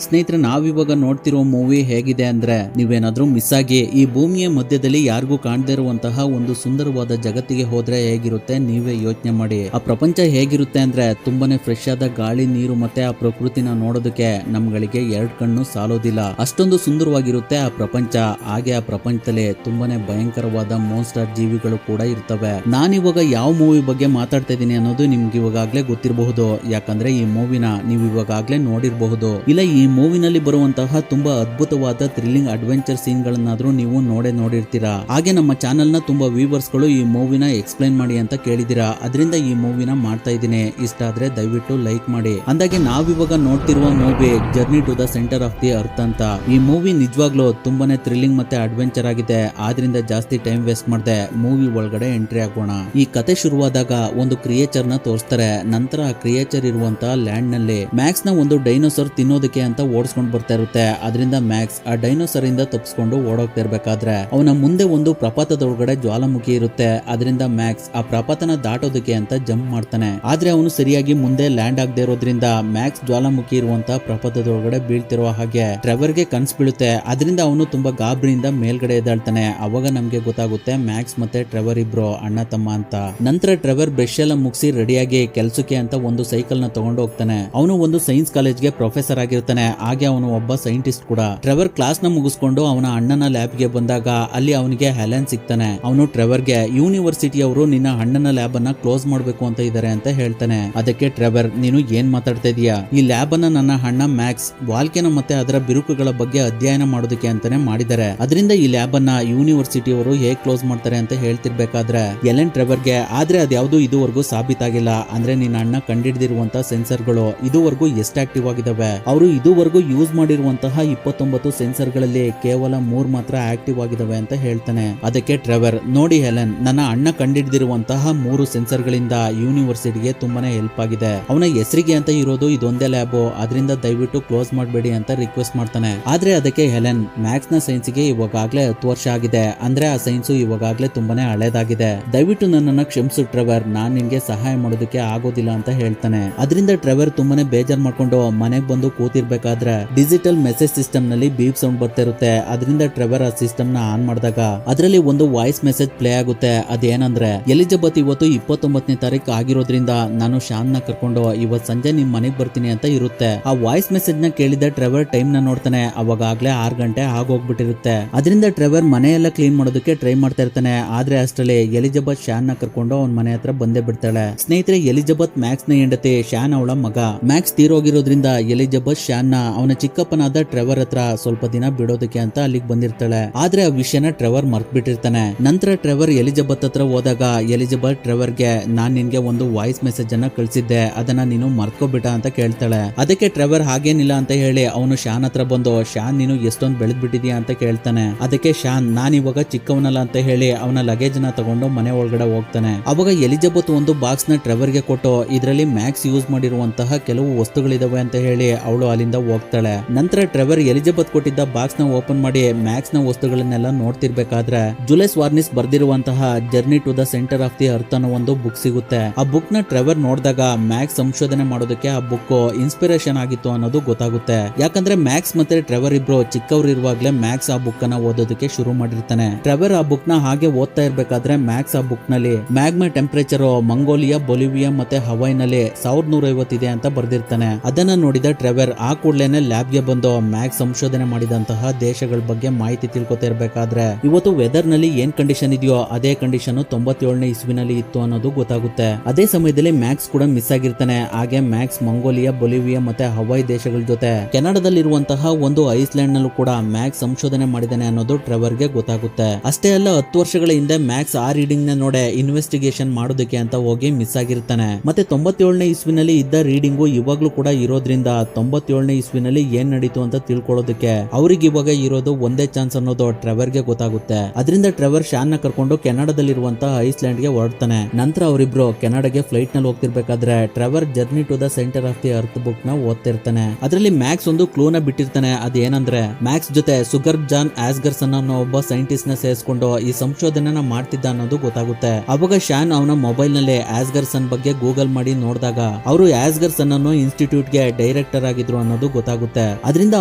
ಸ್ನೇಹಿತರೆ, ನಾವಿವಾಗ ನೋಡ್ತಿರೋ ಮೂವಿ ಹೇಗಿದೆ ಅಂದ್ರೆ, ನೀವೇನಾದ್ರೂ ಮಿಸ್ ಆಗಿ ಈ ಭೂಮಿಯ ಮಧ್ಯದಲ್ಲಿ ಯಾರಿಗೂ ಕಾಣದೇ ಇರುವಂತಹ ಒಂದು ಸುಂದರವಾದ ಜಗತ್ತಿಗೆ ಹೋದ್ರೆ ಹೇಗಿರುತ್ತೆ ನೀವೇ ಯೋಚನೆ ಮಾಡಿ. ಆ ಪ್ರಪಂಚ ಹೇಗಿರುತ್ತೆ ಅಂದ್ರೆ ತುಂಬಾನೇ ಫ್ರೆಶ್ ಆದ ಗಾಳಿ, ನೀರು ಮತ್ತೆ ಆ ಪ್ರಕೃತಿನ ನೋಡೋದಕ್ಕೆ ನಮ್ಗಳಿಗೆ ಎರಡು ಕಣ್ಣು ಸಾಲೋದಿಲ್ಲ. ಅಷ್ಟೊಂದು ಸುಂದರವಾಗಿರುತ್ತೆ ಆ ಪ್ರಪಂಚ. ಹಾಗೆ ಆ ಪ್ರಪಂಚದಲ್ಲಿ ತುಂಬಾನೇ ಭಯಂಕರವಾದ ಮೋನ್ಸ್ಟರ್ ಜೀವಿಗಳು ಕೂಡ ಇರ್ತವೆ. ನಾನಿವಾಗ ಯಾವ ಮೂವಿ ಬಗ್ಗೆ ಮಾತಾಡ್ತಾ ಇದ್ದೀನಿ ಅನ್ನೋದು ನಿಮ್ಗೆ ಇವಾಗಲೇ ಗೊತ್ತಿರಬಹುದು, ಯಾಕಂದ್ರೆ ಈ ಮೂವಿನ ನೀವು ಇವಾಗಲೇ ನೋಡಿರಬಹುದು. ಇಲ್ಲ, ಈ ಮೂವಿನಲ್ಲಿ ಬರುವಂತಹ ತುಂಬಾ ಅದ್ಭುತವಾದ ಥ್ರಿಲ್ಲಿಂಗ್ ಅಡ್ವೆಂಚರ್ ಸೀನ್ ಗಳನ್ನಾದ್ರೂ ನೀವು ನೋಡಿರ್ತೀರಾ. ಹಾಗೆ ನಮ್ಮ ಚಾನೆಲ್ ನ ತುಂಬಾ ವ್ಯೂವರ್ಸ್ ಗಳು ಈ ಮೂವಿನ ಎಕ್ಸ್ಪ್ಲೈನ್ ಮಾಡಿ ಅಂತ ಕೇಳಿದಿರಾ, ಅದರಿಂದ ಈ ಮೂವಿನ ಮಾಡ್ತಾ ಇದ್ದೀನಿ. ಇಷ್ಟ ಆದ್ರೆ ದಯವಿಟ್ಟು ಲೈಕ್ ಮಾಡಿ. ಅಂದಾಗೆ ನಾವಿವಾಗ ನೋಡ್ತಿರುವ movie journey to the centre of the earth ಅಂತ. ಈ ಮೂವಿ ನಿಜವಾಗ್ಲೂ ತುಂಬಾನೇ ಥ್ರಿಲ್ಲಿಂಗ್ ಮತ್ತೆ ಅಡ್ವೆಂಚರ್ ಆಗಿದೆ. ಆದ್ರಿಂದ ಜಾಸ್ತಿ ಟೈಮ್ ವೇಸ್ಟ್ ಮಾಡದೆ ಮೂವಿ ಒಳಗಡೆ ಎಂಟ್ರಿ ಆಗೋಣ. ಈ ಕತೆ ಶುರುವಾದಾಗ ಒಂದು ಕ್ರಿಯೇಚರ್ ನ ತೋರಿಸ್ತಾರೆ. ನಂತರ ಆ ಕ್ರಿಯೇಚರ್ ಇರುವಂತಹ ಲ್ಯಾಂಡ್ ನಲ್ಲಿ ಮ್ಯಾಕ್ಸ್ ನ ಒಂದು ಡೈನೋಸರ್ ತಿನ್ನೋದಕ್ಕೆ ಅಂತ ಓಡಿಸ್ಕೊಂಡು ಬರ್ತಾ ಇರುತ್ತೆ. ಅದರಿಂದ ಮ್ಯಾಕ್ಸ್ ಆ ಡೈನೋಸರ್ ಇಂದ ತಪ್ಪಿಸ್ಕೊಂಡು ಓಡೋಗ್ತಾ ಇರ್ಬೇಕಾದ್ರೆ ಅವನ ಮುಂದೆ ಒಂದು ಪ್ರಪಾತದೊಳಗಡೆ ಜ್ವಾಲಾಮುಖಿ ಇರುತ್ತೆ. ಅದರಿಂದ ಮ್ಯಾಕ್ಸ್ ಆ ಪ್ರಪಾತನ ದಾಟೋದಕ್ಕೆ ಅಂತ ಜಂಪ್ ಮಾಡ್ತಾನೆ. ಆದ್ರೆ ಅವನು ಸರಿಯಾಗಿ ಮುಂದೆ ಲ್ಯಾಂಡ್ ಆಗದೆ ಇರೋದ್ರಿಂದ ಮ್ಯಾಕ್ಸ್ ಜ್ವಾಲಾಮುಖಿ ಇರುವಂತಹ ಪ್ರಪಾತದೊಳಗಡೆ ಬೀಳ್ತಿರುವ ಹಾಗೆ ಟ್ರೆವರ್ಗೆ ಕನ್ಸ್ ಬೀಳುತ್ತೆ. ಅದರಿಂದ ಅವನು ತುಂಬಾ ಗಾಬರಿಯಿಂದ ಮೇಲ್ಗಡೆ ಎದ್ದಾಳ್ತಾನೆ. ಅವಾಗ ನಮ್ಗೆ ಗೊತ್ತಾಗುತ್ತೆ ಮ್ಯಾಕ್ಸ್ ಮತ್ತೆ ಟ್ರೆವರ್ ಇಬ್ರು ಅಣ್ಣ ತಮ್ಮ ಅಂತ. ನಂತರ ಟ್ರೆವರ್ ಬ್ರಷ್ ಎಲ್ಲ ಮುಗಿಸಿ ರೆಡಿಯಾಗಿ ಕೆಲ್ಸಕ್ಕೆ ಅಂತ ಒಂದು ಸೈಕಲ್ ನ ತಗೊಂಡು ಹೋಗ್ತಾನೆ. ಅವನು ಒಂದು ಸೈನ್ಸ್ ಕಾಲೇಜ್ಗೆ ಪ್ರೊಫೆಸರ್ ಆಗಿರ್ತಾನೆ. ಹಾಗೆ ಅವನು ಒಬ್ಬ ಸೈಂಟಿಸ್ಟ್ ಕೂಡ. ಟ್ರೆವರ್ ಕ್ಲಾಸ್ ನ ಮುಗಿಸ್ಕೊಂಡು ಅವನ ಅಣ್ಣನ ಲ್ಯಾಬ್ ಗೆ ಬಂದಾಗ ಅಲ್ಲಿ ಅವನಿಗೆ ಹೆಲೆನ್ ಸಿಗ್ತಾನೆ. ಅವನು ಟ್ರೆವರ್ಗೆ ಯೂನಿವರ್ಸಿಟಿ ಅವರು ನಿನ್ನ ಅಣ್ಣನ ಲ್ಯಾಬ್ ಅನ್ನ ಕ್ಲೋಸ್ ಮಾಡ್ಬೇಕು ಅಂತ ಇದಾರೆ ಅಂತ ಹೇಳ್ತಾನೆ. ಅದಕ್ಕೆ ಟ್ರೆವರ್, ನೀನು ಏನ್ ಮಾತಾಡ್ತಾ ಇದೀಯಾ? ಈ ಲ್ಯಾಬ್ ಅನ್ನ ನನ್ನ ಅಣ್ಣ ಮ್ಯಾಕ್ಸ್ ವಾಲ್ಕೆನೋ ಮತ್ತೆ ಅದರ ಬಿರುಕುಗಳ ಬಗ್ಗೆ ಅಧ್ಯಯನ ಮಾಡೋದಕ್ಕೆ ಅಂತಾನೆ ಮಾಡಿದ್ದಾರೆ. ಅದರಿಂದ ಈ ಲ್ಯಾಬ್ ಅನ್ನ ಯೂನಿವರ್ಸಿಟಿ ಅವರು ಹೇಗ್ ಕ್ಲೋಸ್ ಮಾಡ್ತಾರೆ ಅಂತ ಹೇಳ್ತಿರ್ಬೇಕಾದ್ರೆ ಎಲೆನ್ ಟ್ರೆವರ್ಗೆ, ಆದ್ರೆ ಅದ್ಯಾವುದು ಇದುವರೆಗೂ ಸಾಬೀತಾಗಿಲ್ಲ. ಅಂದ್ರೆ ನಿನ್ನ ಅಣ್ಣ ಕಂಡಿಡಿದಿರುವಂತಹ ಸೆನ್ಸರ್ ಗಳು ಇದುವರೆಗೂ ಎಷ್ಟು ಆಕ್ಟಿವ್ ಆಗಿದಾವೆ? ಅವರು ಇದುವರೆಗೂ ಯೂಸ್ ಮಾಡಿರುವಂತಹ 29 ಸೆನ್ಸರ್ ಗಳಲ್ಲಿ ಕೇವಲ 3 ಮಾತ್ರ ಆಕ್ಟಿವ್ ಆಗಿದಾವೆ ಅಂತ ಹೇಳ್ತಾನೆ. ಅದಕ್ಕೆ ಟ್ರೆವರ್, ನೋಡಿ ಹೆಲೆನ್, ನನ್ನ ಅಣ್ಣ ಕಂಡಿಡಿದಿರುವಂತಹ 3 ಸೆನ್ಸರ್ ಗಳಿಂದ ಯೂನಿವರ್ಸಿಟಿಗೆ ತುಂಬಾನೇ ಹೆಲ್ಪ್ ಆಗಿದೆ. ಅವನ ಹೆಸರಿಗೆ ಅಂತ ಇರೋದು ಇದೊಂದೇ ಲ್ಯಾಬ್, ಅದರಿಂದ ದಯವಿಟ್ಟು ಕ್ಲೋಸ್ ಮಾಡಬೇಡಿ ಅಂತ ರಿಕ್ವೆಸ್ಟ್ ಮಾಡ್ತಾನೆ. ಆದ್ರೆ ಅದಕ್ಕೆ ಹೆಲೆನ್, ಮ್ಯಾಕ್ಸ್ ನ ಸೈನ್ಸ್ ಗೆ ಇವಾಗಲೇ 10 ವರ್ಷ ಆಗಿದೆ. ಅಂದ್ರೆ ಆ ಸೈನ್ಸ್ ಇವಾಗಲೇ ತುಂಬಾನೇ ಹಳೇದಾಗಿದೆ. ದಯವಿಟ್ಟು ನನ್ನನ್ನ ಕ್ಷಮಿಸು ಟ್ರೆವರ್, ನಾನ್ ನಿನ್ಗೆ ಸಹಾಯ ಮಾಡೋದಕ್ಕೆ ಆಗೋದಿಲ್ಲ ಅಂತ ಹೇಳ್ತಾನೆ. ಅದರಿಂದ ಟ್ರೆವರ್ ತುಂಬಾನೇ ಬೇಜಾರ್ ಮಾಡ್ಕೊಂಡು ಮನೆಗೆ ಬಂದು ಕೂತಿರ್ಬೇಕಾದ್ರೆ ಡಿಜಿಟಲ್ ಮೆಸೇಜ್ ಸಿಸ್ಟಮ್ ನಲ್ಲಿ ಬೀಪ್ ಸೌಂಡ್ ಬರ್ತಾ ಇರುತ್ತೆ. ಅದರಿಂದ ಟ್ರೆವರ್ ಆ ಸಿಸ್ಟಮ್ ನ ಆನ್ ಮಾಡಿದಾಗ ಅದರಲ್ಲಿ ಒಂದು ವಾಯ್ಸ್ ಮೆಸೇಜ್ ಪ್ಲೇ ಆಗುತ್ತೆ. ಅದೇನಂದ್ರೆ, ಎಲಿಜಬೆತ್ ಇವತ್ತು 29ನೇ ತಾರೀಕು ಆಗಿರೋದ್ರಿಂದ ನಾನು ಶಾನ್ ನ ಕರ್ಕೊಂಡು ಇವತ್ ಸಂಜೆ ನಿಮ್ ಮನೆಗ್ ಬರ್ತೀನಿ ಅಂತ ಇರುತ್ತೆ. ಆ ವಾಯ್ಸ್ ಮೆಸೇಜ್ ನ ಕೇಳಿದ ಟ್ರೆವರ್ ಟೈಮ್ ನ ನೋಡ್ತಾನೆ. ಅವಾಗಲೇ 6 ಗಂಟೆ ಆಗೋಗ್ಬಿಟ್ಟಿರುತ್ತೆ. ಅದರಿಂದ ಟ್ರೆವರ್ ಮನೆಯೆಲ್ಲ ಕ್ಲೀನ್ ಮಾಡೋದಕ್ಕೆ ಟ್ರೈ ಮಾಡ್ತಾ ಇರ್ತಾನೆ. ಆದ್ರೆ ಅಷ್ಟರಲ್ಲಿ ಎಲಿಜಬೆತ್ ಶಾನ್ ನ ಕರ್ಕೊಂಡು ಅವನ ಮನೆ ಹತ್ರ ಬಂದೇ ಬಿಡ್ತಾಳೆ. ಸ್ನೇಹಿತರೆ, ಎಲಿಜಬೆತ್ ಮ್ಯಾಕ್ಸ್ ನ ಹೆಂಡತಿ, ಶಾನ್ ಅವಳ ಮಗ. ಮ್ಯಾಕ್ಸ್ ತೀರೋಗಿರೋದ್ರಿಂದ ಎಲಿಜಬೆತ್ ಶಾನ್ ನ ಅವನ ಚಿಕ್ಕಪ್ಪನಾದ ಟ್ರೆವರ್ ಹತ್ರ ಸ್ವಲ್ಪ ದಿನ ಬಿಡೋದಕ್ಕೆ ಅಂತ ಅಲ್ಲಿಗೆ ಬಂದಿರ್ತಾಳೆ. ಆದ್ರೆ ಆ ವಿಷಯನ ಟ್ರೆವರ್ ಮರ್ತ್ ಬಿಟ್ಟಿರ್ತಾನೆ. ನಂತರ ಟ್ರೆವರ್ ಎಲಿಜಬೆತ್ ಹತ್ರ ಹೋದಾಗ ಎಲಿಜಬೆತ್ ಟ್ರೆವರ್ಗೆ, ನಾನ್ ನಿನ್ಗೆ ಒಂದು ವಾಯ್ಸ್ ಮೆಸೇಜ್ ಅನ್ನ ಕಳ್ಸಿದ್ದೆ, ಅದನ್ನ ನೀನು ಮರ್ತ್ಕೋಬಿಟ್ಟ ಅಂತ ಕೇಳ್ತಾಳೆ. ಅದಕ್ಕೆ ಟ್ರೆವರ್ ಹಾಗೇನಿಲ್ಲ ಅಂತ ಹೇಳಿ ಅವನು ಶಾನ್ ಹತ್ರ ಬಂದು, ಶಾನ್ ನೀನು ಎಷ್ಟೊಂದು ಬೆಳೆದ್ ಬಿಟ್ಟಿದ್ಯಾ ಅಂತ ಕೇಳ್ತಾನೆ. ಅದಕ್ಕೆ ಶಾನ್, ನಾನ್ ಇವಾಗ ಚಿಕ್ಕವನಲ್ಲ ಅಂತ ಹೇಳಿ ಅವನ ಲಗೇಜ್ ನ ತಗೊಂಡು ಮನೆ ಒಳಗಡೆ ಹೋಗ್ತಾನೆ. ಅವಾಗ ಎಲಿಜಬೆತ್ ಒಂದು ಬಾಕ್ಸ್ ನ ಟ್ರೆವರ್ಗೆ ಕೊಟ್ಟು, ಇದರಲ್ಲಿ ಮ್ಯಾಕ್ಸ್ ಯೂಸ್ ಮಾಡಿರುವಂತಹ ಕೆಲವು ವಸ್ತುಗಳಿದಾವೆ ಅಂತ ಹೇಳಿ ಅವಳು ಅಲ್ಲಿಂದ ಹೋಗ್ತಾಳೆ. ನಂತರ ಟ್ರೆವರ್ ಎಲಿಜಬೆತ್ ಕೊಟ್ಟಿದ್ದ ಬಾಕ್ಸ್ ನ ಓಪನ್ ಮಾಡಿ ಮ್ಯಾಕ್ಸ್ ನ ವಸ್ತುಗಳನ್ನೆಲ್ಲ ನೋಡ್ತಿರ್ಬೇಕಾದ್ರೆ ಜುಲೆಸ್ ವಾರ್ನಿಸ್ ಬರ್ದಿರುವಂತಹ journey to the centre of the earth ಅನ್ನೋ ಒಂದು ಬುಕ್ ಸಿಗುತ್ತೆ. ಆ ಬುಕ್ ನ ಟ್ರೆವರ್ ನೋಡಿದಾಗ ಮ್ಯಾಕ್ಸ್ ಸಂಶೋಧನೆ ಮಾಡೋದಕ್ಕೆ ಆ ಬುಕ್ ಇನ್ಸ್ಪಿರೇಷನ್ ಆಗಿತ್ತು ಅನ್ನೋದು ಗೊತ್ತಾಗುತ್ತೆ. ಯಾಕಂದ್ರೆ ಮ್ಯಾಕ್ಸ್ ಮತ್ತೆ ಟ್ರೆವರ್ ಇಬ್ರು ಚಿಕ್ಕವ್ರು ಇರುವಾಗ್ಲೇ ಮ್ಯಾಕ್ಸ್ ಆ ಬುಕ್ ಅನ್ನ ಓದೋದಕ್ಕೆ ಶುರು ಮಾಡಿರ್ತಾನೆ. ಟ್ರೆವರ್ ಆ ಬುಕ್ ನ ಹಾಗೆ ಓದ್ತಾ ಇರ್ಬೇಕಾದ್ರೆ ಮ್ಯಾಕ್ಸ್ ಆ ಬುಕ್ ನಲ್ಲಿ ಮ್ಯಾಗ್ಮಾ ಟೆಂಪರೇಚರ್ ಮಂಗೋಲಿಯಾ, ಬೊಲಿವಿಯಾ ಮತ್ತೆ ಹವಾಯ್ ನಲ್ಲಿ 1150 ಇದೆ ಅಂತ ಬರ್ದಿರ್ತಾನೆ. ಅದನ್ನ ನೋಡಿದ ಟ್ರೆವರ್ ಆ ಕೂಡಲೇನೆ ಲ್ಯಾಬ್ ಗೆ ಬಂದು ಮ್ಯಾಕ್ಸ್ ಸಂಶೋಧನೆ ಮಾಡಿದಂತಹ ದೇಶಗಳ ಬಗ್ಗೆ ಮಾಹಿತಿ ತಿಳ್ಕೊತಾ ಇರ್ಬೇಕಾದ್ರೆ ಇವತ್ತು ವೆದರ್ ನಲ್ಲಿ ಏನ್ ಕಂಡೀಷನ್ ಇದೆಯೋ ಅದೇ ಕಂಡೀಷನ್ 97ನೇ ಇಸ್ವಿನಲ್ಲಿ ಇತ್ತು ಅನ್ನೋದು ಗೊತ್ತಾಗುತ್ತೆ. ಅದೇ ಸಮಯದಲ್ಲಿ ಮ್ಯಾಕ್ಸ್ ಕೂಡ ಮಿಸ್ ಆಗಿರ್ತಾನೆ. ಹಾಗೆ ಮ್ಯಾಕ್ಸ್ ಮಂಗೋಲಿಯಾ, ಬೊಲಿವಿಯಾ ಮತ್ತೆ ಹವಾಯ್ ದೇಶಗಳ ಜೊತೆ ಕೆನಡಾದಲ್ಲಿರುವಂತಹ ಒಂದು ಐಸ್ಲ್ಯಾಂಡ್ ನಲ್ಲೂ ಕೂಡ ಮ್ಯಾಕ್ಸ್ ಸಂಶೋಧನೆ ಮಾಡಿದಾನೆ ಅನ್ನೋದು ಟ್ರೆವರ್ ಗೆ ಗೊತ್ತಾಗುತ್ತೆ. ಅಷ್ಟೇ ಅಲ್ಲ, 10 ವರ್ಷಗಳ ಹಿಂದೆ ಮ್ಯಾಕ್ಸ್ ಆ ರೀಡಿಂಗ್ ನ ನೋಡೆ ಇನ್ವೆಸ್ಟಿಗೇಷನ್ ಮಾಡೋದಕ್ಕೆ ಅಂತ ಹೋಗಿ ಮಿಸ್ ಆಗಿರ್ತಾನೆ. ಮತ್ತೆ 97ನೇ ಇಸ್ವಿನಲ್ಲಿ ಇದ್ದ ರೀಡಿಂಗು ಇವಾಗ್ಲೂ ಕೂಡ ಇರೋದ್ರಿಂದ 97ನೇ ಇಸ್ವಿನಲ್ಲಿ ಏನ್ ನಡೀತು ಅಂತ ತಿಳ್ಕೊಳ್ಳೋದಕ್ಕೆ ಅವ್ರಿಗೆ ಇವಾಗ ಇರೋದು ಒಂದೇ ಚಾನ್ಸ್ ಅನ್ನೋದು ಟ್ರೆವರ್ ಗೆ ಗೊತ್ತಾಗುತ್ತೆ. ಅದರಿಂದ ಟ್ರೆವರ್ ಶಾನ್ ನ ಕರ್ಕೊಂಡು ಕೆನಡಾದಲ್ಲಿರುವಂತಹ ಐಸ್ಲ್ಯಾಂಡ್ ಗೆ ಹೊರಡ್ತಾನೆ. ನಂತರ ಅವರಿಬ್ರು ಕೆನಡಾಗೆ ಫ್ಲೈಟ್ ನಲ್ಲಿ ಹೋಗ್ತಿರ್ಬೇಕಾದ್ರೆ Trevor journey to the centre of the earth book ನ ಓದ್ತಿರ್ತಾನೆ. ಅದರಲ್ಲಿ ಮ್ಯಾಕ್ಸ್ ಒಂದು ಕ್ಲೂ ನ ಬಿಟ್ಟಿರ್ತಾನೆ. ಅದೇನಂದ್ರೆ, ಮ್ಯಾಕ್ಸ್ ಜೊತೆ ಸುಗರ್ ಜಾನ್ ಆಸ್ಗರ್ಸನ್ ಅನ್ನೋ ಒಬ್ಬ ಸೈಂಟಿಸ್ಟ್ ನ ಸೇರಿಸ್ಕೊಂಡು ಈ ಸಂಶೋಧನೆನ ಮಾಡ್ತಿದ್ದ ಅನ್ನೋದು ಗೊತ್ತಾಗುತ್ತೆ. ಅವಾಗ ಶಾನ್ ಅವನ ಮೊಬೈಲ್ ನಲ್ಲಿ ಆಸ್ಗರ್ಸನ್ ಬಗ್ಗೆ ಗೂಗಲ್ ಮಾಡಿ ನೋಡಿದಾಗ ಅವರು ಆಸ್ಗರ್ಸನ್ ಅನ್ನೋ ಇನ್ಸ್ಟಿಟ್ಯೂಟ್ ಗೆ ಡೈರೆಕ್ಟರ್ ಆಗಿದ್ರು ಅನ್ನೋದು ಅನ್ನೋದು ಗೊತ್ತಾಗುತ್ತೆ. ಅದರಿಂದ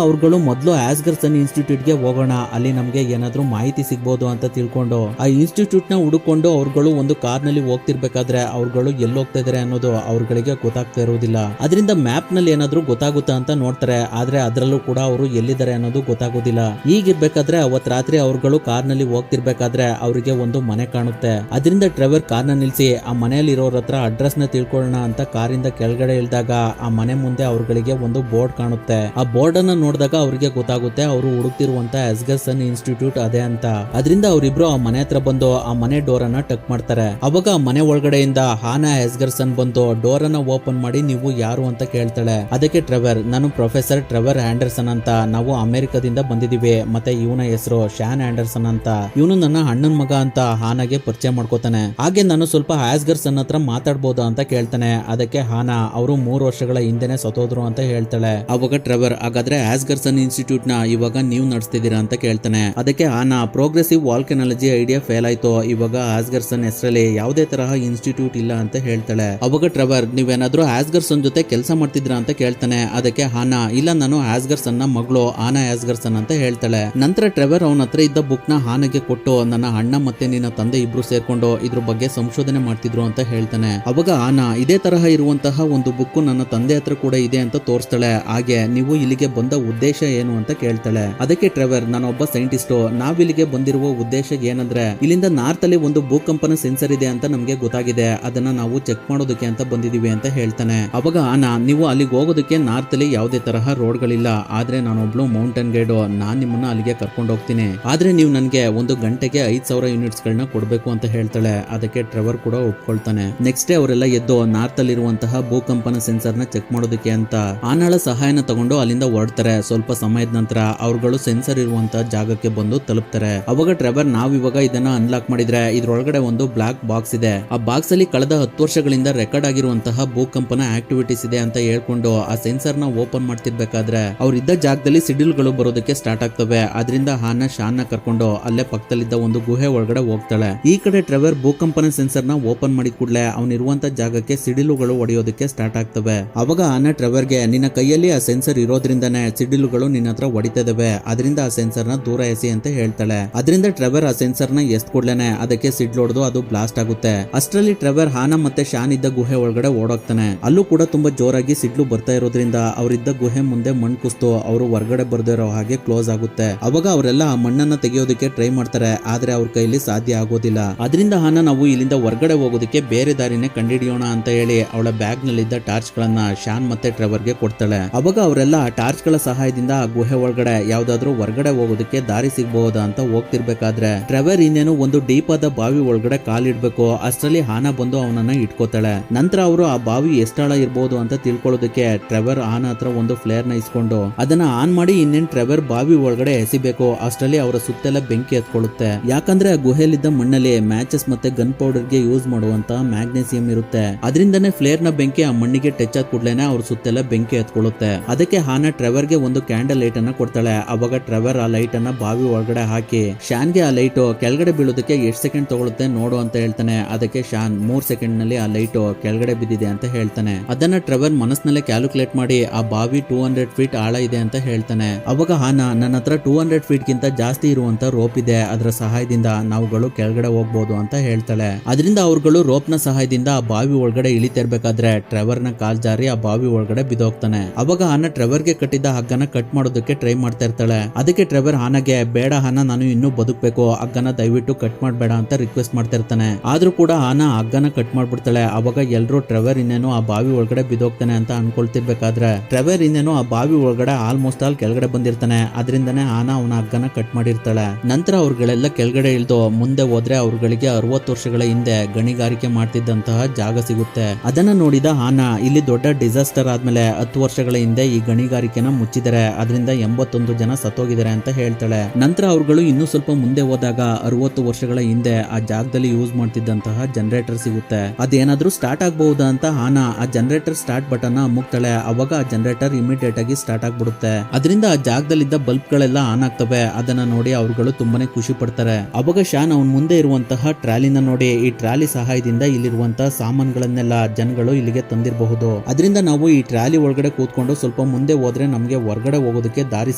ಅವ್ರುಗಳು ಮೊದಲು ಆಸ್ಗರ್ಸನ್ ಇನ್ಸ್ಟಿಟ್ಯೂಟ್ ಗೆ ಹೋಗೋಣ, ಅಲ್ಲಿ ನಮ್ಗೆ ಏನಾದ್ರೂ ಮಾಹಿತಿ ಸಿಗ್ಬೋದು ಅಂತ ತಿಳ್ಕೊಂಡು ಆ ಇನ್ಸ್ಟಿಟ್ಯೂಟ್ ನ ಹುಡುಕೊಂಡು ಅವ್ರುಗಳು ಒಂದು ಕಾರ್ ನಲ್ಲಿ ಹೋಗ್ತಿರ್ಬೇಕಾದ್ರೆ ಅವ್ರುಗಳು ಎಲ್ಲಿ ಹೋಗ್ತಾ ಇದಾರೆ ಅನ್ನೋದು ಅವ್ರುಗಳಿಗೆ ಗೊತ್ತಾಗ್ತಾ ಇರುವುದಿಲ್ಲ. ಅದರಿಂದ ಮ್ಯಾಪ್ ನಲ್ಲಿ ಏನಾದ್ರೂ ಗೊತ್ತಾಗುತ್ತಾ ಅಂತ ನೋಡ್ತಾರೆ, ಆದ್ರೆ ಅದ್ರಲ್ಲೂ ಕೂಡ ಅವರು ಎಲ್ಲಿದ್ದಾರೆ ಅನ್ನೋದು ಗೊತ್ತಾಗೋದಿಲ್ಲ. ಹೀಗಿರ್ಬೇಕಾದ್ರೆ ಅವತ್ ರಾತ್ರಿ ಅವ್ರುಗಳು ಕಾರ್ ನಲ್ಲಿ ಹೋಗ್ತಿರ್ಬೇಕಾದ್ರೆ ಅವರಿಗೆ ಒಂದು ಮನೆ ಕಾಣುತ್ತೆ. ಅದರಿಂದ ಟ್ರೆವರ್ ಕಾರ್ ನ ನಿಲ್ಸಿ ಆ ಮನೆಯಲ್ಲಿ ಇರೋರ ಹತ್ರ ಅಡ್ರೆಸ್ ನ ತಿಳ್ಕೊಳ್ಳೋಣ ಅಂತ ಕಾರಿಂದ ಕೆಳಗಡೆ ಇಳಿದಾಗ ಆ ಮನೆ ಮುಂದೆ ಅವ್ರುಗಳಿಗೆ ಒಂದು ಬೋರ್ಡ್ ಕಾಣುತ್ತೆ. ಆ ಬೋರ್ಡ್ ಅನ್ನ ನೋಡಿದಾಗ ಅವ್ರಿಗೆ ಗೊತ್ತಾಗುತ್ತೆ ಅವರು ಹುಡುಕ್ತಿರುವಂತ ಆಸ್ಗರ್ಸನ್ ಇನ್ಸ್ಟಿಟ್ಯೂಟ್ ಅದೇ ಅಂತ. ಅದರಿಂದ ಅವರಿಬ್ರು ಆ ಮನೆ ಹತ್ರ ಬಂದು ಆ ಮನೆ ಡೋರ್ ಅನ್ನ ಟಕ್ ಮಾಡ್ತಾರೆ. ಅವಾಗ ಆ ಮನೆ ಒಳಗಡೆಯಿಂದ ಹಾನಾ ಆಸ್ಗರ್ಸನ್ ಬಂದು ಡೋರ್ ಅನ್ನ ಓಪನ್ ಮಾಡಿ ನೀವು ಯಾರು ಅಂತ ಕೇಳ್ತಾಳೆ. ಅದಕ್ಕೆ ಟ್ರೆವರ್, ನಾನು ಪ್ರೊಫೆಸರ್ ಟ್ರೆವರ್ ಆಂಡರ್ಸನ್ ಅಂತ, ನಾವು ಅಮೆರಿಕದಿಂದ ಬಂದಿದೀವಿ, ಮತ್ತೆ ಇವನ ಹೆಸರು ಶಾನ್ ಆಂಡರ್ಸನ್ ಅಂತ, ಇವನು ನನ್ನ ಅಣ್ಣನ ಮಗ ಅಂತ ಹಾನಾಗೆ ಪರಿಚಯ ಮಾಡ್ಕೋತಾನೆ. ಹಾಗೆ ನಾನು ಸ್ವಲ್ಪ ಆಸ್ಗರ್ಸನ್ ಹತ್ರ ಮಾತಾಡ್ಬೋದಾ ಅಂತ ಕೇಳ್ತಾನೆ. ಅದಕ್ಕೆ ಹಾನಾ ಅವರು 3 ವರ್ಷಗಳ ಹಿಂದೆನೆ ಸತ್ತೋದ್ರು ಅಂತ ಹೇಳ್ತಾಳೆ. ಅವಾಗ ಟ್ರೆವರ್, ಹಾಗಾದ್ರೆ ಆಸ್ಗರ್ಸನ್ ಇನ್ಸ್ಟಿಟ್ಯೂಟ್ ನ ಇವಾಗ ನೀವು ನಡೆಸ್ತಿದ್ದೀರಾ ಅಂತ ಕೇಳ್ತಾನೆ. ಅದಕ್ಕೆ ಹಾನಾ, ಪ್ರೋಗ್ರೆಸಿವ್ ವಾಲ್ಕನಾಲಜಿ ಐಡಿಯಾ ಫೇಲ್ ಆಯ್ತು, ಇವಾಗ ಆಸ್ಗರ್ಸನ್ ಹೆಸರಲ್ಲಿ ಯಾವುದೇ ತರಹ ಇನ್ಸ್ಟಿಟ್ಯೂಟ್ ಇಲ್ಲ ಅಂತ ಹೇಳ್ತಾಳೆ. ಅವಾಗ ಟ್ರೆವರ್, ನೀವೇನಾದ್ರೂ ಆಸ್ಗರ್ಸನ್ ಜೊತೆ ಕೆಲಸ ಮಾಡ್ತಿದ್ರಾ ಅಂತ ಕೇಳ್ತಾನೆ. ಅದಕ್ಕೆ ಹಾನಾ, ಇಲ್ಲ ನಾನು ಆಸ್ಗರ್ಸನ್ ನ ಮಗಳು ಆನಾ ಆಸ್ಗರ್ಸನ್ ಅಂತ ಹೇಳ್ತಾಳೆ. ನಂತರ ಟ್ರೆವರ್ ಅವನ ಹತ್ರ ಇದ್ದ ಬುಕ್ ನ ಹಾನಾಗೆ ಕೊಟ್ಟು, ನನ್ನ ಅಣ್ಣ ಮತ್ತೆ ನಿನ್ನ ತಂದೆ ಇಬ್ರು ಸೇರ್ಕೊಂಡು ಇದ್ರ ಬಗ್ಗೆ ಸಂಶೋಧನೆ ಮಾಡ್ತಿದ್ರು ಅಂತ ಹೇಳ್ತಾನೆ. ಅವಾಗ ಆನಾ, ಇದೇ ತರಹ ಇರುವಂತಹ ಒಂದು ಬುಕ್ ನನ್ನ ತಂದೆ ಹತ್ರ ಕೂಡ ಇದೆ ಅಂತ ತೋರಿಸ್ತಾಳೆ. ಹಾಗೆ ನೀವು ಇಲ್ಲಿಗೆ ಬಂದ ಉದ್ದೇಶ ಏನು ಅಂತ ಕೇಳ್ತಾಳೆ. ಅದಕ್ಕೆ ಟ್ರೆವರ್, ನಾನೊಬ್ಬ ಸೈಂಟಿಸ್ಟ್, ನಾವಿಲ್ಲಿಗೆ ಬಂದಿರುವ ಉದ್ದೇಶ ಏನಂದ್ರೆ ಇಲ್ಲಿಂದ ನಾರ್ತ್ ಅಲ್ಲಿ ಒಂದು ಭೂಕಂಪನ ಸೆನ್ಸರ್ ಇದೆ ಅಂತ ನಮ್ಗೆ ಗೊತ್ತಾಗಿದೆ, ಅದನ್ನ ನಾವು ಚೆಕ್ ಮಾಡೋದಕ್ಕೆ ಅಂತ ಬಂದಿದೀವಿ ಅಂತ ಹೇಳ್ತಾನೆ. ಅವಾಗ ಆನಾ, ನೀವು ಅಲ್ಲಿಗೆ ಹೋಗೋದಕ್ಕೆ ನಾರ್ತ್ ಅಲ್ಲಿ ಯಾವುದೇ ತರಹ ರೋಡ್ ಗಳಿಲ್ಲ, ಆದ್ರೆ ನಾನೊಬ್ಳು ಮೌಂಟೇನ್ ಗೈಡ್, ನಾನ್ ನಿಮ್ಮನ್ನ ಅಲ್ಲಿಗೆ ಕರ್ಕೊಂಡು ಹೋಗ್ತೀನಿ, ಆದ್ರೆ ನೀವು ನನ್ಗೆ 1 ಗಂಟೆಗೆ 5,000 ಯೂನಿಟ್ಸ್ ಗಳನ್ನ ಕೊಡ್ಬೇಕು ಅಂತ ಹೇಳ್ತಾಳೆ. ಅದಕ್ಕೆ ಟ್ರೆವರ್ ಕೂಡ ಒಪ್ಕೊಳ್ತಾನೆ. ನೆಕ್ಸ್ಟ್ ಡೇ ಅವರೆಲ್ಲ ಎದ್ದು ನಾರ್ತ್ ಅಲ್ಲಿರುವಂತಹ ಭೂಕಂಪನ ಸೆನ್ಸರ್ ನ ಚೆಕ್ ಮಾಡೋದಕ್ಕೆ ಅಂತ ಆನಾಳ ಸಹಾಯನ ತಗೊಂಡು ಅಲ್ಲಿಂದ ಹೊರಡ್ತಾರೆ. ಸ್ವಲ್ಪ ಸಮಯದ ನಂತರ ಅವ್ರುಗಳು ಸೆನ್ಸರ್ ಇರುವಂತಹ ಜಾಗಕ್ಕೆ ಬಂದು ತಲುಪ್ತಾರೆ. ಅವಾಗ ಟ್ರೆವರ್, ನಾವಿವಾಗ ಇದನ್ನ ಅನ್ಲಾಕ್ ಮಾಡಿದ್ರೆ ಇದ್ರೊಳಗಡೆ ಒಂದು ಬ್ಲಾಕ್ ಬಾಕ್ಸ್ ಇದೆ, ಆ ಬಾಕ್ಸ್ ಅಲ್ಲಿ ಕಳೆದ 10 ವರ್ಷಗಳಿಂದ ರೆಕಾರ್ಡ್ ಆಗಿರುವಂತಹ ಭೂಕಂಪನ ಆಕ್ಟಿವಿಟೀಸ್ ಇದೆ ಅಂತ ಹೇಳ್ಕೊಂಡು ಆ ಸೆನ್ಸರ್ ನ ಓಪನ್ ಮಾಡ್ತಿರ್ಬೇಕಾದ್ರೆ ಅವ್ರಿದ್ದ ಜಾಗದಲ್ಲಿ ಸಿಡಿಲ್ಗಳು ಬರೋದಕ್ಕೆ ಸ್ಟಾರ್ಟ್ ಆಗ್ತವೆ. ಅದರಿಂದ ಹಾನಾ ಶಾನ್ ನ ಕರ್ಕೊಂಡು ಅಲ್ಲೇ ಪಕ್ಕದಲ್ಲಿದ್ದ ಒಂದು ಗುಹೆ ಒಳಗಡೆ ಹೋಗ್ತಾಳೆ. ಈ ಕಡೆ ಟ್ರೆವರ್ ಭೂಕಂಪನ ಸೆನ್ಸರ್ ನ ಓಪನ್ ಮಾಡಿದ ಕೂಡಲೇ ಅವನಿರುವಂತ ಜಾಗಕ್ಕೆ ಸಿಡಿಲುಗಳು ಹೊಡೆಯೋದಕ್ಕೆ ಸ್ಟಾರ್ಟ್ ಆಗ್ತವೆ. ಅವಾಗ ಹಾನಾ ಟ್ರೆವರ್ಗೆ, ನಿನ್ನ ಕೈಯಲ್ಲಿ ಆ ಸೆನ್ಸರ್ ಇರೋದ್ರಿಂದಾನೇ ಸಿಡಿಲುಗಳು ನಿನ್ನ ಹತ್ರ ಹೊಡಿತಿದಾವೆ, ಅದರಿಂದ ಆ ಸೆನ್ಸರ್ ನ ದೂರ ಎಸಿ ಅಂತ ಹೇಳ್ತಾಳೆ. ಅದರಿಂದ ಟ್ರೆವರ್ ಆ ಸೆನ್ಸರ್ ನ ಎಸ್ ಕೂಡ್ಲೇನೆ ಅದಕ್ಕೆ ಸಿಡ್ಲೊಡ್ದು ಅದು ಬ್ಲಾಸ್ಟ್ ಆಗುತ್ತೆ. ಅಷ್ಟರಲ್ಲಿ ಟ್ರೆವರ್ ಹಾನಾ ಮತ್ತೆ ಶಾನ್ ಇದ್ದ ಗುಹೆ ಒಳಗಡೆ ಓಡೋಗ್ತಾನೆ. ಅಲ್ಲೂ ಕೂಡ ತುಂಬಾ ಜೋರಾಗಿ ಸಿಡ್ಲು ಬರ್ತಾ ಇರೋದ್ರಿಂದ ಅವರಿದ್ದ ಗುಹೆ ಮುಂದೆ ಮಣ್ಣು ಕುಸ್ತು ಅವರು ಹೊರಗಡೆ ಬರ್ದಿರೋ ಹಾಗೆ ಕ್ಲೋಸ್ ಆಗುತ್ತೆ. ಅವಾಗ ಅವರೆಲ್ಲ ಆ ಮಣ್ಣನ್ನ ತೆಗೆಯೋದಕ್ಕೆ ಟ್ರೈ ಮಾಡ್ತಾರೆ, ಆದ್ರೆ ಅವ್ರ ಕೈಲಿ ಸಾಧ್ಯ ಆಗೋದಿಲ್ಲ. ಅದರಿಂದ ಹಾನಾ, ನಾವು ಇಲ್ಲಿಂದ ಹೊರಗಡೆ ಹೋಗೋದಕ್ಕೆ ಬೇರೆ ದಾರಿನೇ ಕಂಡುಹಿಡಿಯೋಣ ಅಂತ ಹೇಳಿ ಅವಳ ಬ್ಯಾಗ್ ನಲ್ಲಿದ್ದ ಟಾರ್ಚ್ ಗಳನ್ನ ಶಾನ್ ಮತ್ತೆ ಟ್ರೆವರ್ಗೆ ಕೊಡ್ತಾಳೆ. ಅವಾಗ ಅವರೆಲ್ಲ ಟಾರ್ಚ್ ಗಳ ಸಹಾಯದಿಂದ ಆ ಗುಹೆ ಒಳಗಡೆ ಯಾವ್ದಾದ್ರು ಹೊರಗಡೆ ಹೋಗೋದಕ್ಕೆ ದಾರಿ ಸಿಗಬಹುದಾ ಅಂತ ಹೋಗ್ತಿರ್ಬೇಕಾದ್ರೆ ಟ್ರೆವರ್ ಇನ್ನೇನು ಒಂದು ಡೀಪ್ ಆದ ಬಾವಿ ಒಳಗಡೆ ಕಾಲಿಡ್ಬೇಕು, ಅಷ್ಟರಲ್ಲಿ ಹಾನಾ ಬಂದು ಅವನನ್ನ ಇಟ್ಕೋತಾಳೆ. ನಂತರ ಅವರು ಆ ಬಾವಿ ಎಷ್ಟಾಳ ಇರ್ಬೋದು ಅಂತ ತಿಳ್ಕೊಳ್ಳೋದಕ್ಕೆ ಟ್ರೆವರ್ ಹಾನಾ ಹತ್ರ ಒಂದು ಫ್ಲೇರ್ ನ ಇಸ್ಕೊಂಡು ಅದನ್ನ ಆನ್ ಮಾಡಿ ಇನ್ನೇನ್ ಟ್ರೆವರ್ ಬಾವಿ ಒಳಗಡೆ ಎಸಿಬೇಕು, ಅಷ್ಟರಲ್ಲಿ ಅವರ ಸುತ್ತೆಲ್ಲ ಬೆಂಕಿ ಎತ್ಕೊಳ್ಳುತ್ತೆ. ಯಾಕಂದ್ರೆ ಆ ಗುಹೆಯಲ್ಲಿದ್ದ ಮಣ್ಣಲ್ಲಿ ಮ್ಯಾಚಸ್ ಮತ್ತೆ ಗನ್ ಪೌಡರ್ ಗೆ ಯೂಸ್ ಮಾಡುವಂತ ಮ್ಯಾಗ್ನೆಸಿಯಂ ಇರುತ್ತೆ. ಅದರಿಂದನೇ ಫ್ಲೇರ್ ನ ಬೆಂಕಿ ಆ ಮಣ್ಣಿಗೆ ಟಚ್ ಆದ ಕೂಡಲೇನೆ ಅವ್ರ ಸುತ್ತೆಲ್ಲ ಬೆಂಕಿ ಎತ್ಕೊಳ್ಳುತ್ತೆ. ಅದಕ್ಕೆ ಹಾನಾ ಟ್ರೆವರ್ ಗೆ ಒಂದು ಕ್ಯಾಂಡಲ್ ಲೈಟ್ ಅನ್ನ ಕೊಡ್ತಾಳೆ. ಅವಾಗ ಟ್ರೆವರ್ ಆ ಲೈಟ್ ಅನ್ನ ಬಾವಿ ಒಳಗಡೆ ಹಾಕಿ ಶಾನ್ಗೆ ಆ ಲೈಟ್ ಕೆಳಗಡೆ ಬೀಳೋದಕ್ಕೆ ಎಷ್ಟು ಸೆಕೆಂಡ್ ತಗೊಳುತ್ತೆ ನೋಡು ಅಂತ ಹೇಳ್ತಾನೆ. ಅದಕ್ಕೆ ಶಾನ್ 3 ಸೆಕೆಂಡ್ ನಲ್ಲಿ ಆ ಲೈಟ್ ಕೆಳಗಡೆ ಬಿದ್ದಿದೆ ಅಂತ ಹೇಳ್ತಾನೆ. ಅದನ್ನ ಟ್ರೆವರ್ ಮನಸ್ಸಿನಲ್ಲೇ ಕ್ಯಾಲ್ಕುಲೇಟ್ ಮಾಡಿ ಆ ಬಾವಿ 200 ಫೀಟ್ ಆಳ ಇದೆ ಅಂತ ಹೇಳ್ತಾನೆ. ಅವಾಗ ಹಾನಾ, ನನ್ನ ಹತ್ರ 200 ಫೀಟ್ ಗಿಂತ ಜಾಸ್ತಿ ಇರುವಂತ ರೋಪ್ ಇದೆ, ಅದರ ಸಹಾಯದಿಂದ ನಾವುಗಳು ಕೆಳಗಡೆ ಹೋಗ್ಬೋದು ಅಂತ ಹೇಳ್ತಾಳೆ. ಅದರಿಂದ ಅವ್ರುಗಳು ರೋಪ್ ನ ಸಹಾಯದಿಂದ ಆ ಬಾವಿ ಒಳಗಡೆ ಇಳಿತಿರ್ಬೇಕಾದ್ರೆ ಟ್ರೆವರ್ ನ ಕಾಲ್ ಜಾರಿ ಆ ಬಾವಿ ಒಳಗಡೆ ಬಿದ್ದೋಗ್ತಾನೆ. ಅವಾಗ ಹಾನಾ ಟ್ರೆವರ್ ಗೆ ಕಟ್ಟಿದ್ದ ಹಗ್ಗನ ಕಟ್ ಮಾಡೋದಕ್ಕೆ ಟ್ರೈ ಮಾಡ್ತಾ ಇರ್ತಾಳೆ. ಅದಕ್ಕೆ ಟ್ರೆವರ್ ಹಾನಾಗೆ, ಬೇಡ ಹಾನಾ, ನಾನು ಇನ್ನೂ ಬದುಕಬೇಕು, ಹಗ್ಗನ ದಯವಿಟ್ಟು ಕಟ್ ಮಾಡಬೇಡ ಅಂತ ರಿಕ್ವೆಸ್ಟ್ ಮಾಡ್ತಾ ಇರ್ತಾನೆ. ಆದ್ರೂ ಕೂಡ ಹಾನಾ ಹಗ್ಗನ ಕಟ್ ಮಾಡ್ಬಿಡ್ತಾಳೆ. ಅವಾಗ ಎಲ್ರು ಟ್ರೆವರ್ ಇನ್ನೇನು ಆ ಬಾವಿ ಒಳಗಡೆ ಬಿದ್ದೋಗ್ತಾನೆ ಅಂತ ಅನ್ಕೊಳ್ತಿರ್ಬೇಕಾದ್ರೆ ಟ್ರೆವರ್ ಇನ್ನೇನು ಆ ಬಾವಿ ಒಳಗಡೆ ಆಲ್ಮೋಸ್ಟ್ ಆಲ್ ಕೆಳಗಡೆ ಬಂದಿರ್ತಾನೆ. ಅದರಿಂದನೇ ಹಾನಾ ಅವನ ಹಗ್ಗನ ಕಟ್ ಮಾಡಿರ್ತಾಳೆ. ನಂತರ ಅವ್ರುಗಳೆಲ್ಲ ಕೆಳಗಡೆ ಇಳಿದು ಮುಂದೆ ಹೋದ್ರೆ ಅವ್ರುಗಳಿಗೆ 60 ವರ್ಷಗಳ ಹಿಂದೆ ಗಣಿಗಾರಿಕೆ ಮಾಡ್ತಿದ್ದಂತಹ ಜಾಗ ಸಿಗುತ್ತೆ. ಅದನ್ನ ನೋಡಿದ ಹಾನಾ, ಇಲ್ಲಿ ದೊಡ್ಡ ಡಿಸಾಸ್ಟರ್ ಆದ್ಮೇಲೆ 10 ವರ್ಷಗಳ ಹಿಂದೆ ಈ ಗಣಿಗಾರಿಕೆನ ಮುಚ್ಚಿದ್ದಾರೆ, ಅದರಿಂದ 81 ಜನ ಸತ್ತೋಗಿದ್ದಾರೆ ಅಂತ ಹೇಳ್ತಾಳೆ. ನಂತರ ಅವ್ರುಗಳು ಇನ್ನೂ ಸ್ವಲ್ಪ ಮುಂದೆ ಹೋದಾಗ 60 ವರ್ಷಗಳ ಹಿಂದೆ ಆ ಜಾಗದಲ್ಲಿ ಯೂಸ್ ಮಾಡ್ತಿದ್ದಂತಹ ಜನರೇಟರ್ ಸಿಗುತ್ತೆ. ಅದೇನಾದ್ರೂ ಸ್ಟಾರ್ಟ್ ಆಗಬಹುದಾ ಅಂತ ಹಾನಾ ಆ ಜನರೇಟರ್ ಸ್ಟಾರ್ಟ್ ಬಟನ್ ಅಮುಕ್ತಾಳೆ. ಅವಾಗ ಆ ಜನರೇಟರ್ ಇಮಿಡಿಯೇಟ್ ಆಗಿ ಸ್ಟಾರ್ಟ್ ಆಗ್ಬಿಡುತ್ತೆ. ಅದರಿಂದ ಆ ಜಾಗದಲ್ಲಿದ್ದ ಬಲ್ಬ್ ಗಳೆಲ್ಲ ಆನ್ ಆಗ್ತವೆ. ಅದನ್ನ ನೋಡಿ ಅವ್ರುಗಳು ತುಂಬಾನೇ ಖುಷಿ ಪಡ್ತಾರೆ. ಅವಾಗ ಶಾನ್ ಅವನ್ ಮುಂದೆ ಇರುವಂತಹ ಟ್ರಾಲಿನ ನೋಡಿ, ಈ ಟ್ರಾಲಿ ಸಹಾಯದಿಂದ ಇಲ್ಲಿರುವಂತಹ ಸಾಮಾನುಗಳನ್ನೆಲ್ಲ ಜನಗಳು ಇಲ್ಲಿಗೆ ತಂದಿರಬಹುದು, ಅದರಿಂದ ನಾವು ಈ ಟ್ರಾಲಿ ಒಳಗಡೆ ಕೂತ್ಕೊಂಡು ಸ್ವಲ್ಪ ಸ್ವಲ್ಪ ಮುಂದೆ ಹೋದ್ರೆ ನಮ್ಗೆ ಹೊರಗಡೆ ಹೋಗೋದಕ್ಕೆ ದಾರಿ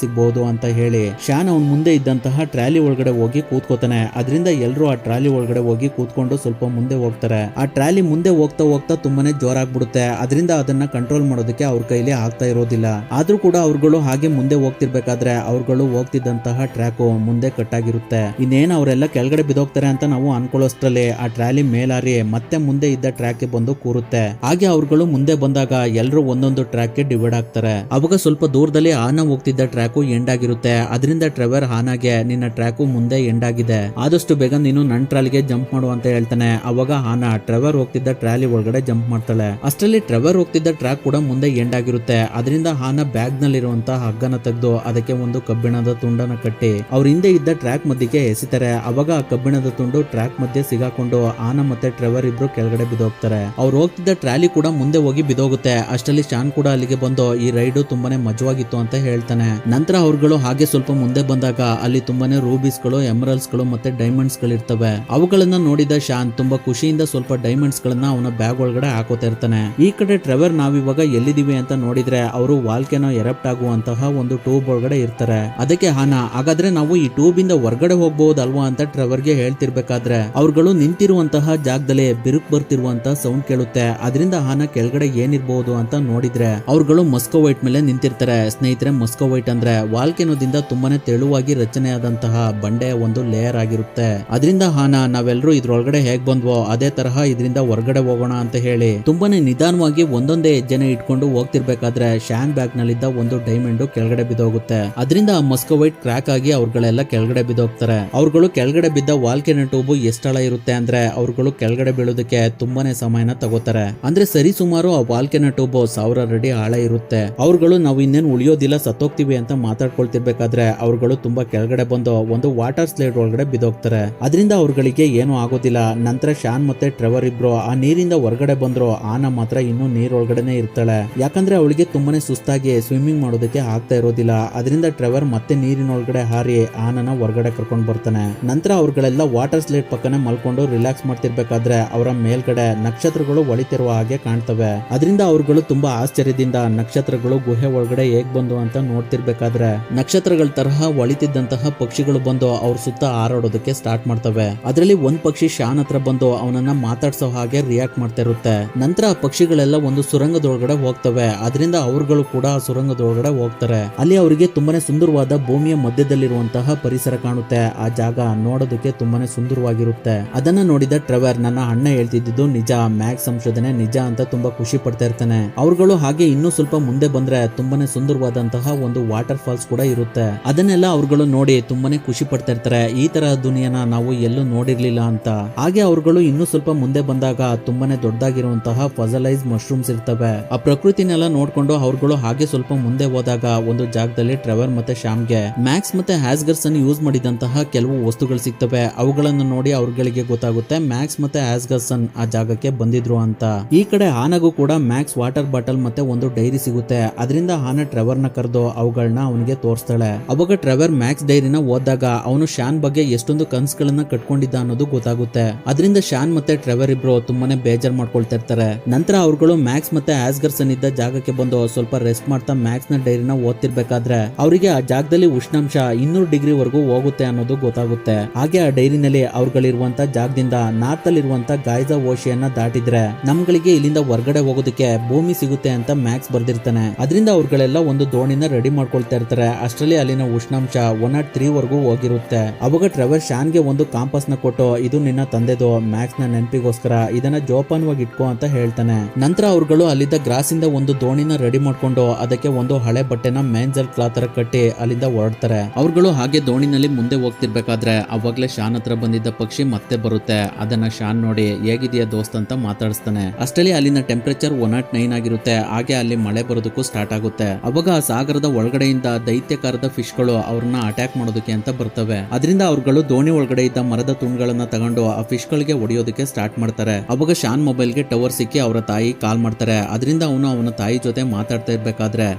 ಸಿಗಬಹುದು ಅಂತ ಹೇಳಿ ಶಾನ್ ಅವ್ನ ಮುಂದೆ ಇದ್ದಂತಹ ಟ್ರಾಲಿ ಒಳಗಡೆ ಹೋಗಿ ಕೂತ್ಕೋತಾನೆ. ಅದರಿಂದ ಎಲ್ಲರೂ ಆ ಟ್ರಾಲಿ ಒಳಗಡೆ ಹೋಗಿ ಕೂತ್ಕೊಂಡು ಸ್ವಲ್ಪ ಮುಂದೆ ಹೋಗ್ತಾರೆ. ಆ ಟ್ರಾಲಿ ಮುಂದೆ ಹೋಗ್ತಾ ಹೋಗ್ತಾ ತುಂಬಾನೇ ಜೋರಾಗ್ಬಿಡುತ್ತೆ. ಅದರಿಂದ ಅದನ್ನ ಕಂಟ್ರೋಲ್ ಮಾಡೋದಕ್ಕೆ ಅವ್ರ ಕೈಲಿ ಆಗ್ತಾ ಇರೋದಿಲ್ಲ. ಆದ್ರೂ ಕೂಡ ಅವ್ರುಗಳು ಹಾಗೆ ಮುಂದೆ ಹೋಗ್ತಿರ್ಬೇಕಾದ್ರೆ ಅವ್ರುಗಳು ಹೋಗ್ತಿದ್ದಂತಹ ಟ್ರ್ಯಾಕ್ ಮುಂದೆ ಕಟ್ಟಾಗಿರುತ್ತೆ. ಇನ್ನೇನು ಅವರೆಲ್ಲ ಕೆಳಗಡೆ ಬಿದ್ದೋಗ್ತಾರೆ ಅಂತ ನಾವು ಅನ್ಕೊಳ್ಳೋಷ್ಟ್ರಲ್ಲಿ ಆ ಟ್ರಾಲಿ ಮೇಲಾರಿ ಮತ್ತೆ ಮುಂದೆ ಇದ್ದ ಟ್ರ್ಯಾಕ್ ಗೆ ಬಂದು ಕೂರುತ್ತೆ. ಹಾಗೆ ಅವ್ರುಗಳು ಮುಂದೆ ಬಂದಾಗ ಎಲ್ಲರೂ ಒಂದೊಂದು ಟ್ರ್ಯಾಕ್ ಗೆ ಡಿವೈಡ್ ಆಗ್ತಾರೆ. ಅವಾಗ ಸ್ವಲ್ಪ ದೂರದಲ್ಲಿ ಆನ ಹೋಗ್ತಿದ್ದ ಟ್ರ್ಯಾಕ್ ಎಂಡ್ ಆಗಿರುತ್ತೆ. ಅದರಿಂದ ಟ್ರೆವರ್ ಹಾನಾಗೆ ನಿನ್ನ ಟ್ರ್ಯಾಕ್ ಮುಂದೆ ಎಂಡ್ ಆಗಿದೆ, ಆದಷ್ಟು ಬೇಗ ನೀನು ನನ್ನ ಟ್ರಾಲಿಗೆ ಜಂಪ್ ಮಾಡು ಅಂತ ಹೇಳ್ತಾನೆ. ಅವಾಗ ಹಾನ ಟ್ರೆವರ್ ಹೋಗ್ತಿದ್ದ ಟ್ರಾಲಿ ಒಳಗಡೆ ಜಂಪ್ ಮಾಡ್ತಾಳೆ. ಅಷ್ಟರಲ್ಲಿ ಟ್ರೆವರ್ ಹೋಗ್ತಿದ್ದ ಟ್ರ್ಯಾಕ್ ಕೂಡ ಮುಂದೆ ಎಂಡ್ ಆಗಿರುತ್ತೆ. ಅದರಿಂದ ಹಾನ ಬ್ಯಾಗ್ ನಲ್ಲಿರುವಂತಹ ಹಗ್ಗನ ತೆಗೆದು ಅದಕ್ಕೆ ಒಂದು ಕಬ್ಬಿಣದ ತುಂಡನ ಕಟ್ಟಿ ಅವ್ರ ಹಿಂದೆ ಇದ್ದ ಟ್ರ್ಯಾಕ್ ಮಧ್ಯಕ್ಕೆ ಎಸಿತಾರೆ. ಅವಾಗ ಆ ಕಬ್ಬಿಣದ ತುಂಡು ಟ್ರ್ಯಾಕ್ ಮಧ್ಯೆ ಸಿಗಾಕೊಂಡು ಆನ ಮತ್ತೆ ಟ್ರೆವರ್ ಇಬ್ರು ಕೆಳಗಡೆ ಬಿದ್ದೋಗ್ತಾರೆ. ಅವ್ರು ಹೋಗ್ತಿದ್ದ ಟ್ರಾಲಿ ಕೂಡ ಮುಂದೆ ಹೋಗಿ ಬಿದ್ದೋಗುತ್ತೆ. ಅಷ್ಟರಲ್ಲಿ ಶಾನ್ ಕೂಡ ಅಲ್ಲಿಗೆ ಬಂದು ಈ ರೈಡು ತುಂಬಾನೇ ಮಜವಾಗಿತ್ತು ಅಂತ ಹೇಳ್ತಾನೆ. ನಂತರ ಅವ್ರುಗಳು ಹಾಗೆ ಸ್ವಲ್ಪ ಮುಂದೆ ಬಂದಾಗ ಅಲ್ಲಿ ತುಂಬಾನೇ ರೂಬೀಸ್ ಗಳು, ಎಮರಲ್ಸ್ ಗಳು ಮತ್ತೆ ಡೈಮಂಡ್ಸ್ ಗಳು ಇರ್ತವೆ. ಅವುಗಳನ್ನ ನೋಡಿದ ಶಾನ್ ತುಂಬಾ ಖುಷಿಯಿಂದ ಸ್ವಲ್ಪ ಡೈಮಂಡ್ಸ್ ಗಳನ್ನ ಅವನ ಬ್ಯಾಗ್ ಒಳಗಡೆ ಹಾಕೋತಾ ಇರ್ತಾನೆ. ಈ ಕಡೆ ಟ್ರೆವರ್ ನಾವಿವಾಗ ಎಲ್ಲಿದೀವಿ ಅಂತ ನೋಡಿದ್ರೆ ಅವರು ವಾಲ್ಕೆನೋ ಎರಪ್ಟ್ ಆಗುವಂತಹ ಒಂದು ಟ್ಯೂಬ್ ಒಳಗಡೆ ಇರ್ತಾರೆ. ಅದಕ್ಕೆ ಹಾನ ಹಾಗಾದ್ರೆ ನಾವು ಈ ಟ್ಯೂಬ್ ಇಂದ ಹೊರಗಡೆ ಹೋಗಬಹುದಲ್ವಾ ಅಂತ ಟ್ರೆವರ್ಗೆ ಹೇಳ್ತಿರ್ಬೇಕಾದ್ರೆ ಅವ್ರುಗಳು ನಿಂತಿರುವಂತಹ ಜಾಗದಲ್ಲಿ ಬಿರುಕು ಬರ್ತಿರುವಂತಹ ಸೌಂಡ್ ಕೇಳುತ್ತೆ. ಅದರಿಂದ ಹಾನ ಕೆಳಗಡೆ ಏನಿರಬಹುದು ಅಂತ ನೋಡಿದ್ರೆ ಅವ್ರುಗಳು ಮಸ್ಕೋವೈಟ್ ಮೇಲೆ ನಿಂತಿರ್ತಾರೆ. ಸ್ನೇಹಿತರೆ, ಮಸ್ಕೋವೈಟ್ ಅಂದ್ರೆ ವಾಲ್ಕೆನೋದಿಂದ ತುಂಬಾನೇ ತೆಳುವಾಗಿ ರಚನೆಯಾದಂತಹ ಬಂಡೆಯ ಒಂದು ಲೇಯರ್ ಆಗಿರುತ್ತೆ. ಅದರಿಂದ ಹಾನ ನಾವೆಲ್ಲರೂ ಇದ್ರೊಳಗಡೆ ಹೇಗ್ ಬಂದ್ವೋ ಅದೇ ತರಹ ಇದರಿಂದ ಹೊರಗಡೆ ಹೋಗೋಣ ಅಂತ ಹೇಳಿ ತುಂಬಾನೇ ನಿಧಾನವಾಗಿ ಒಂದೊಂದೇ ಹೆಜ್ಜೆನ ಇಟ್ಕೊಂಡು ಹೋಗ್ತಿರ್ಬೇಕಾದ್ರೆ ಶಾನ್ ಬ್ಯಾಗ್ ನಲ್ಲಿದ್ದ ಒಂದು ಡೈಮಂಡ್ ಕೆಳಗಡೆ ಬಿದ್ದೋಗುತ್ತೆ. ಅದರಿಂದ ಮಸ್ಕೋವೈಟ್ ಕ್ರಾಕ್ ಆಗಿ ಅವ್ರುಗಳೆಲ್ಲ ಕೆಳಗಡೆ ಬಿದ್ದೋಗ್ತಾರೆ. ಅವ್ರುಗಳು ಕೆಳಗಡೆ ಬಿದ್ದ ವಾಲ್ಕೆನೋ ಟ್ಯೂಬ್ ಎಷ್ಟಳ ಇರುತ್ತೆ ಅಂದ್ರೆ ಅವ್ರುಗಳು ಕೆಳಗಡೆ ಬೀಳೋದಕ್ಕೆ ತುಂಬಾನೇ ಸಮಯನ ತಗೋತಾರೆ. ಅಂದ್ರೆ ಸರಿ ಸುಮಾರು ಆ ವಾಲ್ಕೆನೋ ಟ್ಯೂಬ್ 1000 ಅಡಿ ಆಳ ಇರುತ್ತೆ. ಅವ್ರುಗಳು ನಾವು ಇನ್ನೇನು ಉಳಿಯೋದಿಲ್ಲ, ಸತ್ತೋಗ್ತೀವಿ ಅಂತ ಮಾತಾಡ್ಕೊಳ್ತಿರ್ಬೇಕಾದ್ರೆ ಅವ್ರುಗಳು ತುಂಬಾ ಕೆಳಗಡೆ ಬಂದು ಒಂದು ವಾಟರ್ ಸ್ಲೈಡ್ ಒಳಗಡೆ ಬಿದ್ದೋಗ್ತಾರೆ. ಅದರಿಂದ ಅವ್ರುಗಳಿಗೆ ಏನು ಆಗೋದಿಲ್ಲ. ನಂತರ ಶಾನ್ ಮತ್ತೆ ಟ್ರೆವರ್ ಇಬ್ರು ಆ ನೀರಿಂದ ಹೊರಗಡೆ ಬಂದ್ರು. ಆನ ಮಾತ್ರ ಇನ್ನೂ ನೀರೊಳಗಡೆನೆ ಇರ್ತಾಳೆ. ಯಾಕಂದ್ರೆ ಅವಳಿಗೆ ತುಂಬಾನೇ ಸುಸ್ತಾಗಿ ಸ್ವಿಮ್ಮಿಂಗ್ ಮಾಡೋದಕ್ಕೆ ಆಗ್ತಾ ಇರೋದಿಲ್ಲ. ಅದರಿಂದ ಟ್ರೆವರ್ ಮತ್ತೆ ನೀರಿನೊಳಗಡೆ ಹಾರಿ ಆನನ ಹೊರಗಡೆ ಕರ್ಕೊಂಡು ಬರ್ತಾನೆ. ನಂತರ ಅವ್ರುಗಳೆಲ್ಲ ವಾಟರ್ ಸ್ಲೈಡ್ ಪಕ್ಕನೆ ಮಲ್ಕೊಂಡು ರಿಲ್ಯಾಕ್ಸ್ ಮಾಡ್ತಿರ್ಬೇಕಾದ್ರೆ ಅವರ ಮೇಲ್ಗಡೆ ನಕ್ಷತ್ರಗಳು ಹೊಳಿತಿರುವ ಹಾಗೆ ಕಾಣ್ತವೆ. ಅದರಿಂದ ಅವ್ರುಗಳು ತುಂಬಾ ಆಶ್ಚರ್ಯದಿಂದ ನಕ್ಷತ್ರಗಳು ಗುಹೆ ಒಳಗಡೆ ಹೇಗ್ ಬಂದು ಅಂತ ನೋಡ್ತಿರ್ಬೇಕಾದ್ರೆ ನಕ್ಷತ್ರಗಳ ತರಹ ಹೊಳಿತಿದ್ದಂತಹ ಪಕ್ಷಿಗಳು ಬಂದು ಅವ್ರ ಸುತ್ತ ಹಾರಾಡೋದಕ್ಕೆ ಸ್ಟಾರ್ಟ್ ಮಾಡ್ತವೆ. ಅದರಲ್ಲಿ ಒಂದ್ ಪಕ್ಷಿ ಶಾನ್ ಹತ್ರ ಬಂದು ಅವನನ್ನ ಮಾತಾಡ್ಸೋ ಹಾಗೆ ರಿಯಾಕ್ಟ್ ಮಾಡ್ತಾ ಇರುತ್ತೆ. ನಂತರ ಆ ಪಕ್ಷಿಗಳೆಲ್ಲ ಒಂದು ಸುರಂಗದೊಳಗಡೆ ಹೋಗ್ತವೆ. ಅದರಿಂದ ಅವ್ರುಗಳು ಕೂಡ ಆ ಸುರಂಗದೊಳಗಡೆ ಹೋಗ್ತಾರೆ. ಅಲ್ಲಿ ಅವರಿಗೆ ತುಂಬಾನೇ ಸುಂದರವಾದ ಭೂಮಿಯ ಮಧ್ಯದಲ್ಲಿರುವಂತಹ ಪರಿಸರ ಕಾಣುತ್ತೆ. ಆ ಜಾಗ ನೋಡೋದಕ್ಕೆ ತುಂಬಾನೇ ಸುಂದರವಾಗಿರುತ್ತೆ. ಅದನ್ನ ನೋಡಿದ ಟ್ರೆವರ್ ನನ್ನ ಅಣ್ಣ ಹೇಳ್ತಿದ್ದು ನಿಜ, ಮ್ಯಾಕ್ಸ್ ಸಂಶೋಧನೆ ನಿಜ ಅಂತ ತುಂಬಾ ಖುಷಿ ಪಡ್ತಾ ಇರ್ತಾನೆ. ಅವ್ರುಗಳು ಹಾಗೆ ಇನ್ನೂ ಸ್ವಲ್ಪ ಮುಂದೆ ಬಂದ್ರೆ ತುಂಬಾನೇ ಸುಂದರವಾದಂತಹ ಒಂದು ವಾಟರ್ ಫಾಲ್ಸ್ ಕೂಡ ಇರುತ್ತೆ. ಅದನ್ನೆಲ್ಲ ಅವ್ರುಗಳು ನೋಡಿ ತುಂಬಾನೇ ಖುಷಿ ಪಡ್ತಾ ಇರ್ತಾರೆ. ಈ ತರ ದುನಿಯಾನ ನಾವು ಎಲ್ಲೂ ನೋಡಿರ್ಲಿಲ್ಲ ಅಂತ. ಹಾಗೆ ಅವ್ರುಗಳು ಇನ್ನೂ ಸ್ವಲ್ಪ ಮುಂದೆ ಬಂದಾಗ ತುಂಬಾನೇ ದೊಡ್ಡದಾಗಿರುವಂತಹ ಫಜಲೈಸ್ ಮಶ್ರೂಮ್ಸ್ ಇರ್ತವೆ. ಆ ಪ್ರಕೃತಿನೆಲ್ಲ ನೋಡ್ಕೊಂಡು ಅವ್ರುಗಳು ಹಾಗೆ ಸ್ವಲ್ಪ ಮುಂದೆ ಹೋದಾಗ ಒಂದು ಜಾಗದಲ್ಲಿ ಟ್ರೆವರ್ ಮತ್ತೆ ಶಾಮ್ಗೆ ಮ್ಯಾಕ್ಸ್ ಮತ್ತೆ ಹ್ಯಾಸ್ಗರ್ಸ್ ಅನ್ನು ಯೂಸ್ ಮಾಡಿದಂತಹ ಕೆಲವು ವಸ್ತುಗಳು ಸಿಗ್ತವೆ. ಅವುಗಳನ್ನು ನೋಡಿ ಅವ್ರುಗಳಿಗೆ ಗೊತ್ತಾಗುತ್ತೆ ಮ್ಯಾಕ್ಸ್ ಮತ್ತೆ ಹ್ಯಾಸ್ಗರ್ಸನ್ ಆ ಜಾಗಕ್ಕೆ ಬಂದಿದ್ರು ಅಂತ. ಈ ಕಡೆ ಹಾನಗೂ ಕೂಡ ಮ್ಯಾಕ್ಸ್ ವಾಟರ್ ಬಾಟಲ್ ಮತ್ತೆ ಒಂದು ಡೈರಿ ಸಿಗುತ್ತೆ. ಅದರಿಂದ ಹಾನ ಟ್ರೆವರ್ ನ ಕರೆದು ಅವುಗಳನ್ನ ಅವನಿಗೆ ತೋರಿಸ್ತಾಳೆ. ಅವಾಗ ಟ್ರೆವರ್ ಮ್ಯಾಕ್ಸ್ ಡೈರಿನ ಓದಿದಾಗ ಅವನು ಶಾನ್ ಬಗ್ಗೆ ಎಷ್ಟೊಂದು ಕನ್ಸುಗಳನ್ನ ಕಟ್ಕೊಂಡಿದ್ದ ಅನ್ನೋದು ಗೊತ್ತಾಗುತ್ತೆ. ಅದರಿಂದ ಶಾನ್ ಮತ್ತೆ ಟ್ರೆವರ್ ಇಬ್ರು ತುಂಬಾನೇ ಬೇಜಾರ್ ಮಾಡ್ಕೊಳ್ತಾ ಇರ್ತಾರೆ. ನಂತರ ಅವ್ರುಗಳು ಮ್ಯಾಕ್ಸ್ ಮತ್ತೆ ಹ್ಯಾಸ್ಗರ್ಸನ್ ಇದ್ದ ಜಾಗಕ್ಕೆ ಬಂದು ಸ್ವಲ್ಪ ರೆಸ್ಟ್ ಮಾಡ್ತಾ ಮ್ಯಾಕ್ಸ್ ನ ಡೈರಿನ ಓದ್ತಿರ್ಬೇಕಾದ್ರೆ ಅವರಿಗೆ ಆ ಜಾಗದಲ್ಲಿ ಉಷ್ಣಾಂಶ 200 ಡಿಗ್ರಿ ವರೆಗೂ ಹೋಗುತ್ತೆ ಅನ್ನೋದು ಗೊತ್ತಾಗುತ್ತೆ. ಹಾಗೆ ಆ ಡೈರಿನಲ್ಲಿ ಅವ್ರುಗಳಿರುವಂತ ಜಾಗದಿಂದ ನಾರ್ತ್ ಅಲ್ಲಿರುವಂತ ಗಾಯ್ಜಾ ಓಷಿಯನ್ನ ದಾಟಿದ್ರೆ ನಮ್ಗಳಿಗೆ ಇಲ್ಲಿಂದ ಹೊರಗಡೆ ಹೋಗೋದಕ್ಕೆ ಭೂಮಿ ಸಿಗುತ್ತೆ ಅಂತ ಮ್ಯಾಕ್ಸ್ ಬರ್ದಿರ್ತಾನೆ. ಅದರಿಂದ ಅವ್ರುಗಳೆಲ್ಲ ಒಂದು ದೋಣಿನ ರೆಡಿ ಮಾಡ್ಕೊಳ್ತಾ ಇರ್ತಾರೆ. ಅಷ್ಟರಲ್ಲಿ ಅಲ್ಲಿನ ಉಷ್ಣಾಂಶ 103 ವರೆಗೂ ಹೋಗಿರುತ್ತೆ. ಅವಾಗ ಟ್ರೆವರ್ ಶಾನ್ಗೆ ಒಂದು ಕಾಂಪಸ್ ನ ಕೊಟ್ಟು ಇದು ನಿನ್ನ ತಂದೆದು, ಮ್ಯಾಕ್ಸ್ ನ ನೆನಪಿಗೋಸ್ಕರ ಇದನ್ನ ಜೋಪಾನವಾಗಿ ಇಟ್ಕೋ ಅಂತ ಹೇಳ್ತಾನೆ. ನಂತರ ಅವ್ರುಗಳು ಅಲ್ಲಿದ್ದ ಗ್ರಾಸ್ ಇಂದ ಒಂದು ದೋಣಿನ ರೆಡಿ ಮಾಡ್ಕೊಂಡು ಅದಕ್ಕೆ ಒಂದು ಹಳೆ ಬಟ್ಟೆನ ಮೇನ್ಜಲ್ ಕ್ಲಾತ್ ತರ ಕಟ್ಟಿ ಅಲ್ಲಿಂದ ಹೊರಡ್ತಾರೆ. ಅವ್ರುಗಳು ಹಾಗೆ ದೋಣಿನಲ್ಲಿ ಮುಂದೆ ಹೋಗ್ತಿರ್ಬೇಕಾದ್ರೆ ಅವಾಗ್ಲೇ ಶಾನ್ ಹತ್ರ ಬಂದಿದ್ದ ಪಕ್ಷಿ ಮತ್ತೆ ಬರುತ್ತೆ. ಅದನ್ನ ಶಾನ್ ನೋಡಿ ಹೇಗಿದೆಯಾ ದೋಸ್ತ್ ಅಂತ ಮಾತಾಡಿಸ್ತಾನೆ. ಅಷ್ಟರಲ್ಲಿ ಅಲ್ಲಿನ ಟೆಂಪರೇಚರ್ 109 ಆಗಿರುತ್ತೆ. ಹಾಗೆ ಅಲ್ಲಿ ಮಳೆ ಬರೋದಕ್ಕೂ ಸ್ಟಾರ್ಟ್ ಆಗುತ್ತೆ. ಅವಾಗ ಆ ಸಾಗರದ ಒಳಗಡೆಯಿಂದ ದೈತ್ಯಕಾರದ ಫಿಶ್ ಗಳು ಅವ್ರನ್ನ ಅಟ್ಯಾಕ್ ಮಾಡೋದಕ್ಕೆ ಅಂತ ಬರ್ತವೆ. ಅದರಿಂದ ಅವ್ರುಗಳು ದೋಣಿ ಒಳಗಡೆ ಇದ್ದ ಮರದ ತುಂಡುಗಳನ್ನ ತಗೊಂಡು ಆ ಫಿಶ್ ಗಳಿಗೆ ಹೊಡೆಯೋದಕ್ಕೆ ಸ್ಟಾರ್ಟ್ ಮಾಡ್ತಾರೆ. ಅವಾಗ ಶಾನ್ ಮೊಬೈಲ್ಗೆ ಟವರ್ ಸಿಕ್ಕಿ ಅವರ ತಾಯಿ ಕಾಲ್ ಮಾಡ್ತಾರೆ. ಅದರಿಂದ ಅವನು ಅವನ ತಾಯಿ ಜೊತೆ ಮಾತಾಡ್ತಾ ಇರ್ಬೇಕಾದ್ರೆ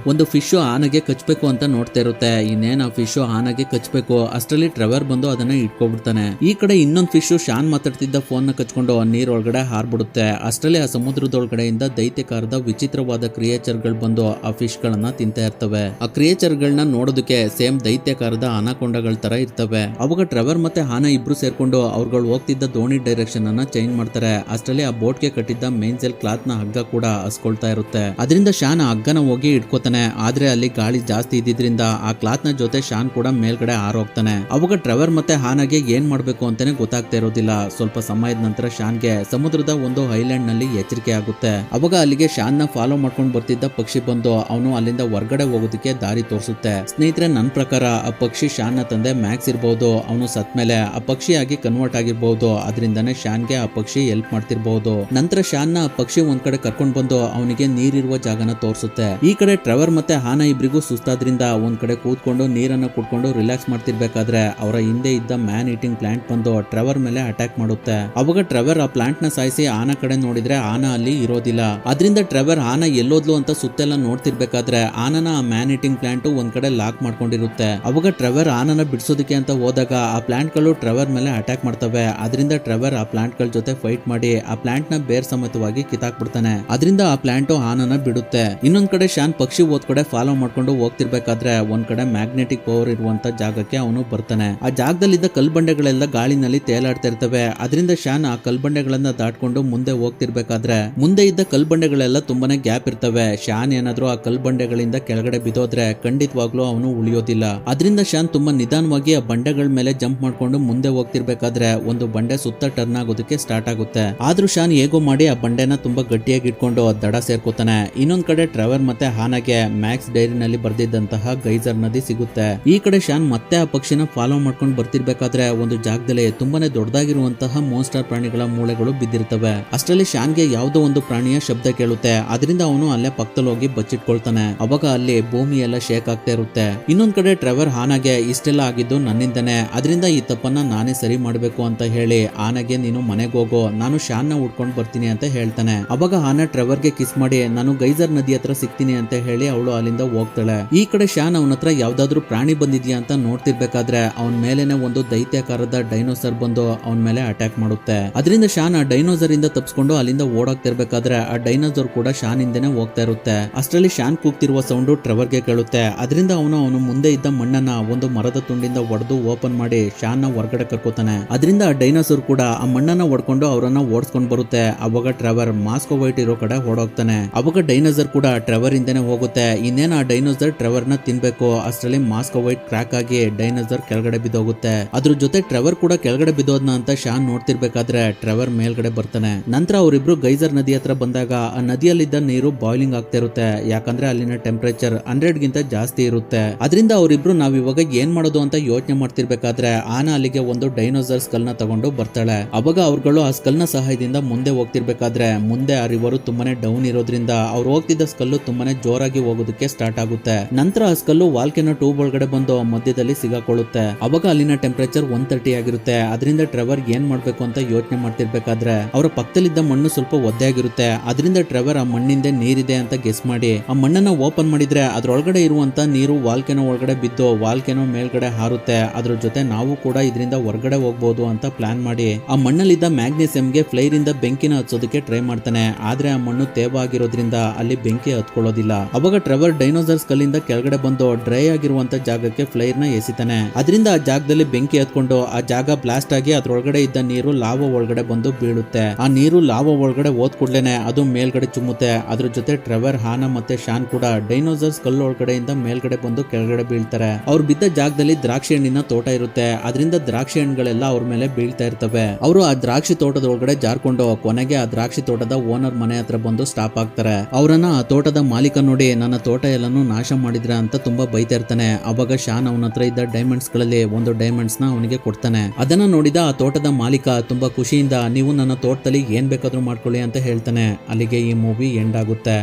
ಒಂದು ಫಿಶ್ ಆನೆಗೆ ಕಚ್ಬೇಕು ಅಂತ ನೋಡ್ತಾ ಇರುತ್ತೆ. ಇನ್ನೇನ್ ಆ ಫಿಶ್ ಆನೆಗೆ ಕಚ್ಬೇಕು ಅಷ್ಟರಲ್ಲಿ ಟ್ರೆವರ್ ಬಂದು ಅದನ್ನ ಇಟ್ಕೊಬಿಡ್ತಾನೆ. ಈ ಕಡೆ ಇನ್ನೊಂದು ಫಿಶ್ ಶಾನ್ ಮಾತಾಡ್ತಿದ್ದ ಫೋನ್ ನ ಕಚ್ಕೊಂಡು ನೀರೊಳಗಡೆ ಹಾರ್ಬಿಡುತ್ತೆ. ಅಷ್ಟರಲ್ಲಿ ಆ ಸಮುದ್ರದೊಳಗಡೆಯಿಂದ ದೈತ್ಯಕಾರದ ವಿಚಿತ್ರವಾದ ಕ್ರಿಯೇಚರ್ ಗಳು ಬಂದು ಆ ಫಿಶ್ ಗಳನ್ನ ತಿಂತಾ ಇರ್ತವೆ. ಆ ಕ್ರಿಯೇಚರ್ ಗಳನ್ನ ನೋಡೋದಕ್ಕೆ ಸೇಮ್ ದೈತ್ಯಕಾರದ ಅನಾಕೊಂಡಗಳ ತರ ಇರ್ತವೆ. ಅವಾಗ ಟ್ರೆವರ್ ಮತ್ತೆ ಹಾನಾ ಇಬ್ರು ಸೇರ್ಕೊಂಡು ಅವ್ರುಗಳು ಹೋಗ್ತಿದ್ದ ದೋಣಿ ಡೈರೆಕ್ಷನ್ ಅನ್ನ ಚೇಂಜ್ ಮಾಡ್ತಾರೆ. ಅಷ್ಟರಲ್ಲಿ ಆ ಬೋಟ್ ಗೆ ಕಟ್ಟಿದ್ದ ಮೇನ್ಸೆಲ್ ಕ್ಲಾತ್ ನ ಹಗ್ಗ ಕೂಡ ಹಸ್ಕೊಳ್ತಾ ಇರುತ್ತೆ. ಅದರಿಂದ ಶಾನ್ ಆ ಹಗ್ಗನ ಹೋಗಿ ಇಟ್ಕೋತಾನೆ. ಆದ್ರೆ ಅಲ್ಲಿ ಗಾಳಿ ಜಾಸ್ತಿ ಇದ್ದಿದ್ರಿಂದ ಆ ಕ್ಲಾತ್ ನ ಜೊತೆ ಶಾನ್ ಕೂಡ ಮೇಲ್ಗಡೆ ಹಾರೋಗ್ತಾನೆ. ಅವಾಗ ಟ್ರೆವರ್ ಮತ್ತೆ ಹಾನಾಗೆ ಏನ್ ಮಾಡ್ಬೇಕು ಅಂತಾನೆ ಗೊತ್ತಾಗ್ತಾ ಇರೋದಿಲ್ಲ. ಸ್ವಲ್ಪ ಸಮಯದ ನಂತರ ಶಾನ್ಗೆ ಸಮುದ್ರದ ಒಂದು ಐಲ್ಯಾಂಡ್ ನಲ್ಲಿ ಎಚ್ಚರಿಕೆ ಆಗುತ್ತೆ. ಅವಾಗ ಅಲ್ಲಿಗೆ ಶಾನ್ ನ ಫಾಲೋ ಮಾಡ್ಕೊಂಡು ಬರ್ತಿದ್ದ ಪಕ್ಷಿ ಬಂದು ಅವನು ಅಲ್ಲಿಂದ ಹೊರಗಡೆ ಹೋಗೋದಕ್ಕೆ ದಾರಿ ತೋರಿಸುತ್ತೆ. ಸ್ನೇಹಿತರೆ, ನನ್ನ ಪ್ರಕಾರ ಆ ಪಕ್ಷಿ ಶಾನ್ ನ ತಂದೆ ಮ್ಯಾಕ್ಸ್ ಇರಬಹುದು. ಅವನು ಸತ್ ಮೇಲೆ ಆ ಪಕ್ಷಿಯಾಗಿ ಕನ್ವರ್ಟ್ ಆಗಿರಬಹುದು. ಅದರಿಂದಾನೇ ಶಾನ್ಗೆ ಆ ಪಕ್ಷಿ ಹೆಲ್ಪ್ ಮಾಡ್ತಿರ್ಬಹುದು. ನಂತರ ಶಾನ್ ನ ಪಕ್ಷಿ ಒಂದ್ ಕಡೆ ಕರ್ಕೊಂಡ್ ಬಂದು ಅವನಿಗೆ ನೀರಿರುವ ಜಾಗನ ತೋರಿಸುತ್ತೆ. ಈ ಕಡೆ ಟ್ರೆವರ್ ಮತ್ತೆ ಹಾನಾ ಇಬ್ರಿಗೂ ಸುಸ್ತಾದ್ರಿಂದ ಒಂದ್ ಕಡೆ ಕೂತ್ಕೊಂಡು ನೀರನ್ನ ಕುಡ್ಕೊಂಡು ರಿಲ್ಯಾಕ್ಸ್ ಮಾಡ್ತಿರ್ಬೇಕಾದ್ರೆ ಅವರ ಹಿಂದೆ ಇದ್ದ ಮ್ಯಾನ್ ಈಟಿಂಗ್ ಪ್ಲಾಂಟ್ ಬಂದು ಟ್ರೆವರ್ ಮೇಲೆ ಅಟ್ಯಾಕ್ ಮಾಡುತ್ತೆ. ಅವಾಗ ಟ್ರೆವರ್ ಆ ಪ್ಲಾಂಟ್ ನ ಸಾಯಿಸಿ ಆನಾ ಕಡೆ ನೋಡಿದ್ರೆ ಆನಾ ಅಲ್ಲಿ ಇರೋದಿಲ್ಲ. ಅದರಿಂದ ಟ್ರೆವರ್ ಆನಾ ಎಲ್ಲೋದ್ಲು ಅಂತ ಸುತ್ತೆಲ್ಲ ನೋಡ್ತಿರ್ಬೇಕಾದ್ರೆ ಆನನ ಆ ಮ್ಯಾನ್ ಈಟಿಂಗ್ ಪ್ಲಾಂಟ್ ಒಂದ್ ಕಡೆ ಲಾಕ್ ಮಾಡ್ಕೊಂಡಿರುತ್ತೆ. ಅವಾಗ ಟ್ರೆವರ್ ಆನನ ಬಿಡಿಸೋದಕ್ಕೆ ಅಂತ ಹೋದಾಗ ಆ ಪ್ಲಾಂಟ್ ಗಳು ಟ್ರೆವರ್ ಮೇಲೆ ಅಟ್ಯಾಕ್ ಮಾಡ್ತವೆ. ಅದರಿಂದ ಟ್ರೆವರ್ ಆ ಪ್ಲಾಂಟ್ ಗಳ ಜೊತೆ ಫೈಟ್ ಮಾಡಿ ಆ ಪ್ಲಾಂಟ್ ನ ಬೇರ್ ಸಮೇತವಾಗಿ ಕಿತ್ತಾಕ್ಬಿಡ್ತಾನೆ. ಅದರಿಂದ ಆ ಪ್ಲಾಂಟ್ ಆನನ ಬಿಡುತ್ತೆ. ಇನ್ನೊಂದ್ ಕಡೆ ಶಾನ್ ಪಕ್ಷಿ ಹೋದ್ ಕಡೆ ಫಾಲೋ ಮಾಡ್ಕೊಂಡು ಹೋಗ್ತಿರ್ಬೇಕಾದ್ರೆ ಒಂದ್ ಕಡೆ ಮ್ಯಾಗ್ನೆಟಿಕ್ ಪವರ್ ಇರುವಂತ ಜಾಗಕ್ಕೆ ಅವನು ಬರ್ತಾನೆ. ಆ ಜಾಗದಲ್ಲಿದ್ದ ಕಲ್ಬಂಡೆಗಳೆಲ್ಲ ಗಾಳಿನಲ್ಲಿ ತೇಲಾಡ್ತಾ ಇರ್ತವೆ. ಅದರಿಂದ ಶಾನ್ ಆ ಕಲ್ಬಂಡೆಗಳನ್ನ ದಾಟ್ಕೊಂಡು ಮುಂದೆ ಹೋಗ್ತಿರ್ಬೇಕಾದ್ರೆ ಮುಂದೆ ಇದ್ದ ಕಲ್ಬಂಡೆಗಳೆಲ್ಲ ತುಂಬಾನೇ ಗ್ಯಾಪ್ ಇರ್ತವೆ. ಶಾನ್ ಏನಾದ್ರೂ ಆ ಕಲ್ಬಂಡೆಗಳಿಂದ ಕೆಳಗಡೆ ಬಿದ್ದೋದ್ರೆ ಖಂಡಿತವಾಗ್ಲೂ ಅವನು ಉಳಿಯೋದಿಲ್ಲ. ಅದರಿಂದ ಶಾನ್ ತುಂಬಾ ನಿಧಾನವಾಗಿ ಆ ಬಂಡೆಗಳ ಮೇಲೆ ಜಂಪ್ ಮಾಡ್ಕೊಂಡು ಮುಂದೆ ಹೋಗ್ತಿರ್ಬೇಕಾದ್ರೆ ಒಂದು ಬಂಡೆ ಸುತ್ತ ಟರ್ನ್ ಆಗೋದಕ್ಕೆ ಸ್ಟಾರ್ಟ್ ಆಗುತ್ತೆ. ಆದ್ರೂ ಶಾನ್ ಹೇಗೋ ಮಾಡಿ ಆ ಬಂಡೆನ ತುಂಬಾ ಗಟ್ಟಿಯಾಗಿ ಇಟ್ಕೊಂಡು ದಡ ಸೇರ್ಕೋತಾನೆ. ಇನ್ನೊಂದ್ ಕಡೆ ಟ್ರೆವರ್ ಮತ್ತೆ ಹಾನಾಗೆ ಮ್ಯಾಕ್ಸ್ ಡೈರಿನಲ್ಲಿ ಬರ್ದಿದ್ದಂತಹ ಗೈಸರ್ ನದಿ ಸಿಗುತ್ತೆ. ಈ ಕಡೆ ಶಾನ್ ಮತ್ತೆ ಆ ಪಕ್ಷಿನ ಫಾಲೋ ಮಾಡ್ಕೊಂಡು ಬರ್ತಿರ್ಬೇಕಾದ್ರೆ ಒಂದು ಜಾಗದಲ್ಲಿ ತುಂಬಾನೇ ದೊಡ್ಡದಾಗಿರುವಂತಹ ಮೋನ್ಸ್ಟರ್ ಪ್ರಾಣಿಗಳ ಮೂಳೆಗಳು ಬಿದ್ದಿರ್ತವೆ. ಅಷ್ಟರಲ್ಲಿ ಶಾನ್ಗೆ ಯಾವುದೋ ಒಂದು ಪ್ರಾಣಿಯ ಶಬ್ದ ಕೇಳುತ್ತೆ. ಅದರಿಂದ ಅವನು ಅಲ್ಲೇ ಪಕ್ಕದಲ್ಲಿ ಹೋಗಿ ಬಚ್ಚಿಟ್ಕೊಳ್ತಾನೆ. ಅವಾಗ ಅಲ್ಲಿ ಭೂಮಿ ಎಲ್ಲ ಶೇಕ್ ಆಗ್ತಾ ಇರುತ್ತೆ. ಇನ್ನೊಂದ್ ಕಡೆ ಟ್ರೆವರ್ ಹಾನಾಗೆ ಇಷ್ಟೆಲ್ಲ ಆಗಿದ್ದು ನನ್ನಿಂದನೇ, ಅದರಿಂದ ಈ ತಪ್ಪನ್ನ ನಾನೇ ಸರಿ ಮಾಡ್ಬೇಕು ಅಂತ ಹೇಳಿ ಆನೆಗೆ ನೀನು ಮನೆಗೆ ಹೋಗೋ, ನಾನು ಶಾನ್ ನ ಉಡ್ಕೊಂಡು ಬರ್ತೀನಿ ಅಂತ ಹೇಳ್ತಾನೆ. ಅವಾಗ ಹಾನಾ ಟ್ರೆವರ್ಗೆ ಕಿಸ್ ಮಾಡಿ ನಾನು ಗೈಸರ್ ನದಿ ಹತ್ರ ಸಿಗ್ತೀನಿ ಅಂತ ಹೇಳಿ ಅವಳು ಅಲ್ಲಿಂದ ಹೋಗ್ತಾಳೆ. ಈ ಕಡೆ ಶಾನ್ ಅವನ ಹತ್ರ ಯಾವ್ದಾದ್ರು ಪ್ರಾಣಿ ಬಂದಿದ್ಯಾ ಅಂತ ನೋಡ್ತಿರ್ಬೇಕಾದ್ರೆ ಅವನ ಮೇಲೆನೆ ಒಂದು ದೈತ್ಯಾಕಾರದ ಡೈನೋಸರ್ ಬಂದು ಅವನ ಮೇಲೆ ಅಟ್ಯಾಕ್ ಮಾಡುತ್ತೆ. ಅದರಿಂದ ಶಾನ್ ಆ ಡೈನೋಸರ್ ಇಂದ ತಪ್ಪಿಸ್ಕೊಂಡು ಅಲ್ಲಿಂದ ಓಡಾಗ್ತಿರ್ಬೇಕಾದ್ರೆ ಆ ಡೈನೋಸರ್ ಕೂಡ ಶಾನ್ ಹಿಂದೆನೆ ಹೋಗ್ತಾ ಇರುತ್ತೆ. ಅಷ್ಟರಲ್ಲಿ ಶಾನ್ ಕೂಗ್ತಿರುವ ಸೌಂಡು ಟ್ರೆವರ್ಗೆ ಕೇಳುತ್ತೆ. ಅದರಿಂದ ಅವನು ಮುಂದೆ ಇದ್ದ ಮಣ್ಣನ್ನ ಒಂದು ಮರದ ತುಂಡಿಂದ ಒಡೆದು ಓಪನ್ ಮಾಡಿ ಶಾನ್ ನ ಹೊರಗಡೆ ಕರ್ಕೋತಾನೆ. ಅದರಿಂದ ಆ ಡೈನೋಸರ್ ಕೂಡ ಆ ಮಣ್ಣನ್ನ ಹೊಡ್ಕೊಂಡು ಅವರನ್ನ ಓಡಿಸ್ಕೊಂಡು ಬರುತ್ತೆ. ಅವಾಗ ಟ್ರೆವರ್ ಮಾಸ್ಕೋ ವೈಟ್ ಇರೋ ಕಡೆ ಓಡೋಗ್ತಾನೆ. ಅವಾಗ ಡೈನೋಸರ್ ಕೂಡ ಟ್ರೆವರ್ ಹಿಂದೆನೆ ಹೋಗುತ್ತೆ. ಇನ್ನೇನು ಆ ಡೈನೋಸರ್ ಟ್ರೆವರ್ ನ ತಿನ್ಬೇಕು. ಅಷ್ಟರಲ್ಲಿ ಮಾಸ್ಕೋ ವೈಟ್ ಕ್ರಾಕ್ ಆಗಿ ಡೈನೋಸರ್ ಕೆಳಗಡೆ ಬಿದ್ದೋಗುತ್ತೆ. ಅದ್ರ ಜೊತೆ ಟ್ರೆವರ್ ಕೂಡ ಕೆಳಗಡೆ ಬಿದ್ದೋದ್ನ ಅಂತ ಶಾನ್ ನೋಡ್ತಿರ್ಬೇಕಾದ್ರೆ ಟ್ರೆವರ್ ಮೇಲ್ಗಡೆ ಬರ್ತಾನೆ. ನಂತರ ಅವರಿಬ್ರು ಗೈಸರ್ ನದಿ ಹತ್ರ ಬಂದಾಗ ಆ ನದಿಯಲ್ಲಿದ್ದ ನೀರು ಬಾಯ್ಲಿಂಗ್ ಆಗ್ತಾ ಇರುತ್ತೆ. ಯಾಕಂದ್ರೆ ಅಲ್ಲಿನ ಟೆಂಪರೇಚರ್ 100 ಗಿಂತ ಜಾಸ್ತಿ ಇರುತ್ತೆ. ಅದರಿಂದ ಅವರಿಬ್ರು ನಾವ್ ಇವಾಗ ಏನ್ ಮಾಡೋದು ಅಂತ ಯೋಚನೆ ಮಾಡ್ತಿರ್ಬೇಕಾದ್ರೆ ಆನಾ ಅಲ್ಲಿಗೆ ಒಂದು ಡೈನೋಸರ್ ಸ್ಕಲ್ ನ ತಗೊಂಡು ಬರ್ತಾಳೆ. ಅವಾಗ ಅವ್ರುಗಳು ಆ ಸ್ಕಲ್ ನ ಸಹಾಯದಿಂದ ಮುಂದೆ ಹೋಗ್ತಿರ್ಬೇಕಾದ್ರೆ ಮುಂದೆ ಆ ರಿವರ್ ತುಂಬಾನೇ ಡೌನ್ ಇರೋದ್ರಿಂದ ಅವ್ರು ಹೋಗ್ತಿದ್ದ ಸ್ಕಲ್ಲು ತುಂಬಾನೇ ಜೋರಾಗಿ ಹೋಗೋದಕ್ಕೆ ಸ್ಟಾರ್ಟ್ ಆಗುತ್ತೆ. ನಂತರ ಆ ಸ್ಕಲ್ಲು ವಾಲ್ಕೆನೋ ಟ್ಯೂಬ್ ಒಳಗಡೆ ಬಂದು ಮಧ್ಯದಲ್ಲಿ ಸಿಗಾಕೊಳ್ಳುತ್ತೆ. ಅವಾಗ ಅಲ್ಲಿನ ಟೆಂಪರೇಚರ್ 130 ಆಗಿರುತ್ತೆ. ಅದರಿಂದ ಟ್ರೆವರ್ ಏನ್ ಮಾಡ್ಬೇಕು ಅಂತ ಯೋಚನೆ ಮಾಡ್ತಿರ್ಬೇಕಾದ್ರೆ ಅವರ ಪಕ್ಕದಲ್ಲಿದ್ದ ಮಣ್ಣು ಸ್ವಲ್ಪ ಒದ್ದೆಯಾಗಿರುತ್ತೆ. ಅದರಿಂದ ಟ್ರೆವರ್ ಆ ಮಣ್ಣಿಂದ ನೀರಿದೆ ಅಂತ ಗೆಸ್ ಮಾಡಿ ಆ ಮಣ್ಣನ್ನ ಓಪನ್ ಮಾಡಿದ್ರೆ ಅದ್ರೊಳಗಡೆ ಇರುವಂತ ನೀರು ವಾಲ್ಕೆನೋ ಒಳಗಡೆ ಬಿದ್ದು ವಾಲ್ಕೆನೋ ಮೇಲ್ಗಡೆ ಹಾರುತ್ತೆ. ಅದ್ರ ಜೊತೆ ನಾವು ಕೂಡ ಇದರಿಂದ ಹೊರಗಡೆ ಹೋಗ್ಬೋದು ಅಂತ ಪ್ಲಾನ್ ಮಾಡಿ ಆ ಮಣ್ಣಲ್ಲಿದ್ದ ಮ್ಯಾಗ್ನೆಸಿಯಂಗೆ ಫ್ಲೈರ್ ಇಂದ ಬೆಂಕಿನ ಹಚ್ಚೋದಕ್ಕೆ ಟ್ರೈ ಮಾಡ್ತಾನೆ. ಆದ್ರೆ ಆ ಮಣ್ಣು ತೇವ ಆಗಿರೋದ್ರಿಂದ ಅಲ್ಲಿ ಬೆಂಕಿ ಹತ್ಕೊಳ್ಳೋದಿಲ್ಲ. ಅವಾಗ ಟ್ರೆವರ್ ಡೈನೋಸರ್ ಸ್ಕಲ್ ಇಂದ ಕೆಳಗಡೆ ಬಂದು ಡ್ರೈ ಆಗಿರುವಂತ ಜಾಗಕ್ಕೆ ಫ್ಲೈರ್ ನ ಎಸಿತಾನೆ. ಅದರಿಂದ ಆ ಜಾಗದಲ್ಲಿ ಬೆಂಕಿ ಹತ್ಕೊಂಡು ಆ ಜಾಗ ಬ್ಲಾಸ್ಟ್ ಆಗಿ ಅದ್ರೊಳಗಡೆ ಇದ್ದ ನೀರು ಲಾವಾ ಒಳಗಡೆ ಬಂದು ಬೀಳುತ್ತೆ. ಆ ನೀರು ಲಾವಾ ಒಳಗಡೆ ಹೋದ್ ಕೂಡ್ಲೇನೆ ಅದು ಮೇಲ್ಗಡೆ ಚುಮ್ಮುತ್ತೆ. ಅದ್ರ ಜೊತೆ ಟ್ರೆವರ್, ಹಾನಾ ಮತ್ತೆ ಶಾನ್ ಕೂಡ ಡೈನೋಸರ್ ಸ್ಕಲ್ ಒಳಗಡೆಯಿಂದ ಮೇಲ್ಗಡೆ ಬಂದು ಕೆಳಗಡೆ ಬೀಳ್ತಾರೆ. ಅವ್ರು ಬಿದ್ದ ಜಾಗದಲ್ಲಿ ದ್ರಾಕ್ಷಿ ಹಣ್ಣಿನ ತೋಟ ಇರುತ್ತೆ. ಅದರಿಂದ ದ್ರಾಕ್ಷಿ ಹಣ್ಣುಗಳೆಲ್ಲ ಅವ್ರ ಮೇಲೆ ಬೀಳ್ತಾ ಇರ್ತವೆ. ಅವರು ಆ ದ್ರಾಕ್ಷಿ ತೋಟದ ಒಳಗಡೆ ಜಾರ್ಕೊಂಡು ಕೊನೆಗೆ ಆ ದ್ರಾಕ್ಷಿ ತೋಟದ ಓನರ್ ಮನೆ ಹತ್ರ ಬಂದು ಸ್ಟಾಪ್ ಆಗ್ತಾರೆ. ಅವರನ್ನ ಆ ತೋಟದ ಮಾಲೀಕ ನೋಡಿ ನನ್ನ ತೋಟ ಎಲ್ಲಾನು ನಾಶ ಮಾಡಿದ್ರ ಅಂತ ತುಂಬಾ ಬೈತಾ ಇರ್ತಾನೆ. ಅವಾಗ ಶಾನ್ ಅವನ ಹತ್ರ ಇದ್ದ ಡೈಮಂಡ್ಸ್ ಗಳಲ್ಲಿ ಒಂದು ಡೈಮಂಡ್ಸ್ ನ ಅವನಿಗೆ ಕೊಡ್ತಾನೆ. ಅದನ್ನ ನೋಡಿದ ಆ ತೋಟದ ಮಾಲೀಕ ತುಂಬಾ ಖುಷಿಯಿಂದ ನೀವು ನನ್ನ ತೋಟದಲ್ಲಿ ಏನ್ ಬೇಕಾದ್ರೂ ಮಾಡ್ಕೊಳ್ಳಿ ಅಂತ ಹೇಳ್ತಾನೆ. ಅಲ್ಲಿಗೆ ಈ ಮೂವಿ ಎಂಡ್ ಆಗುತ್ತೆ.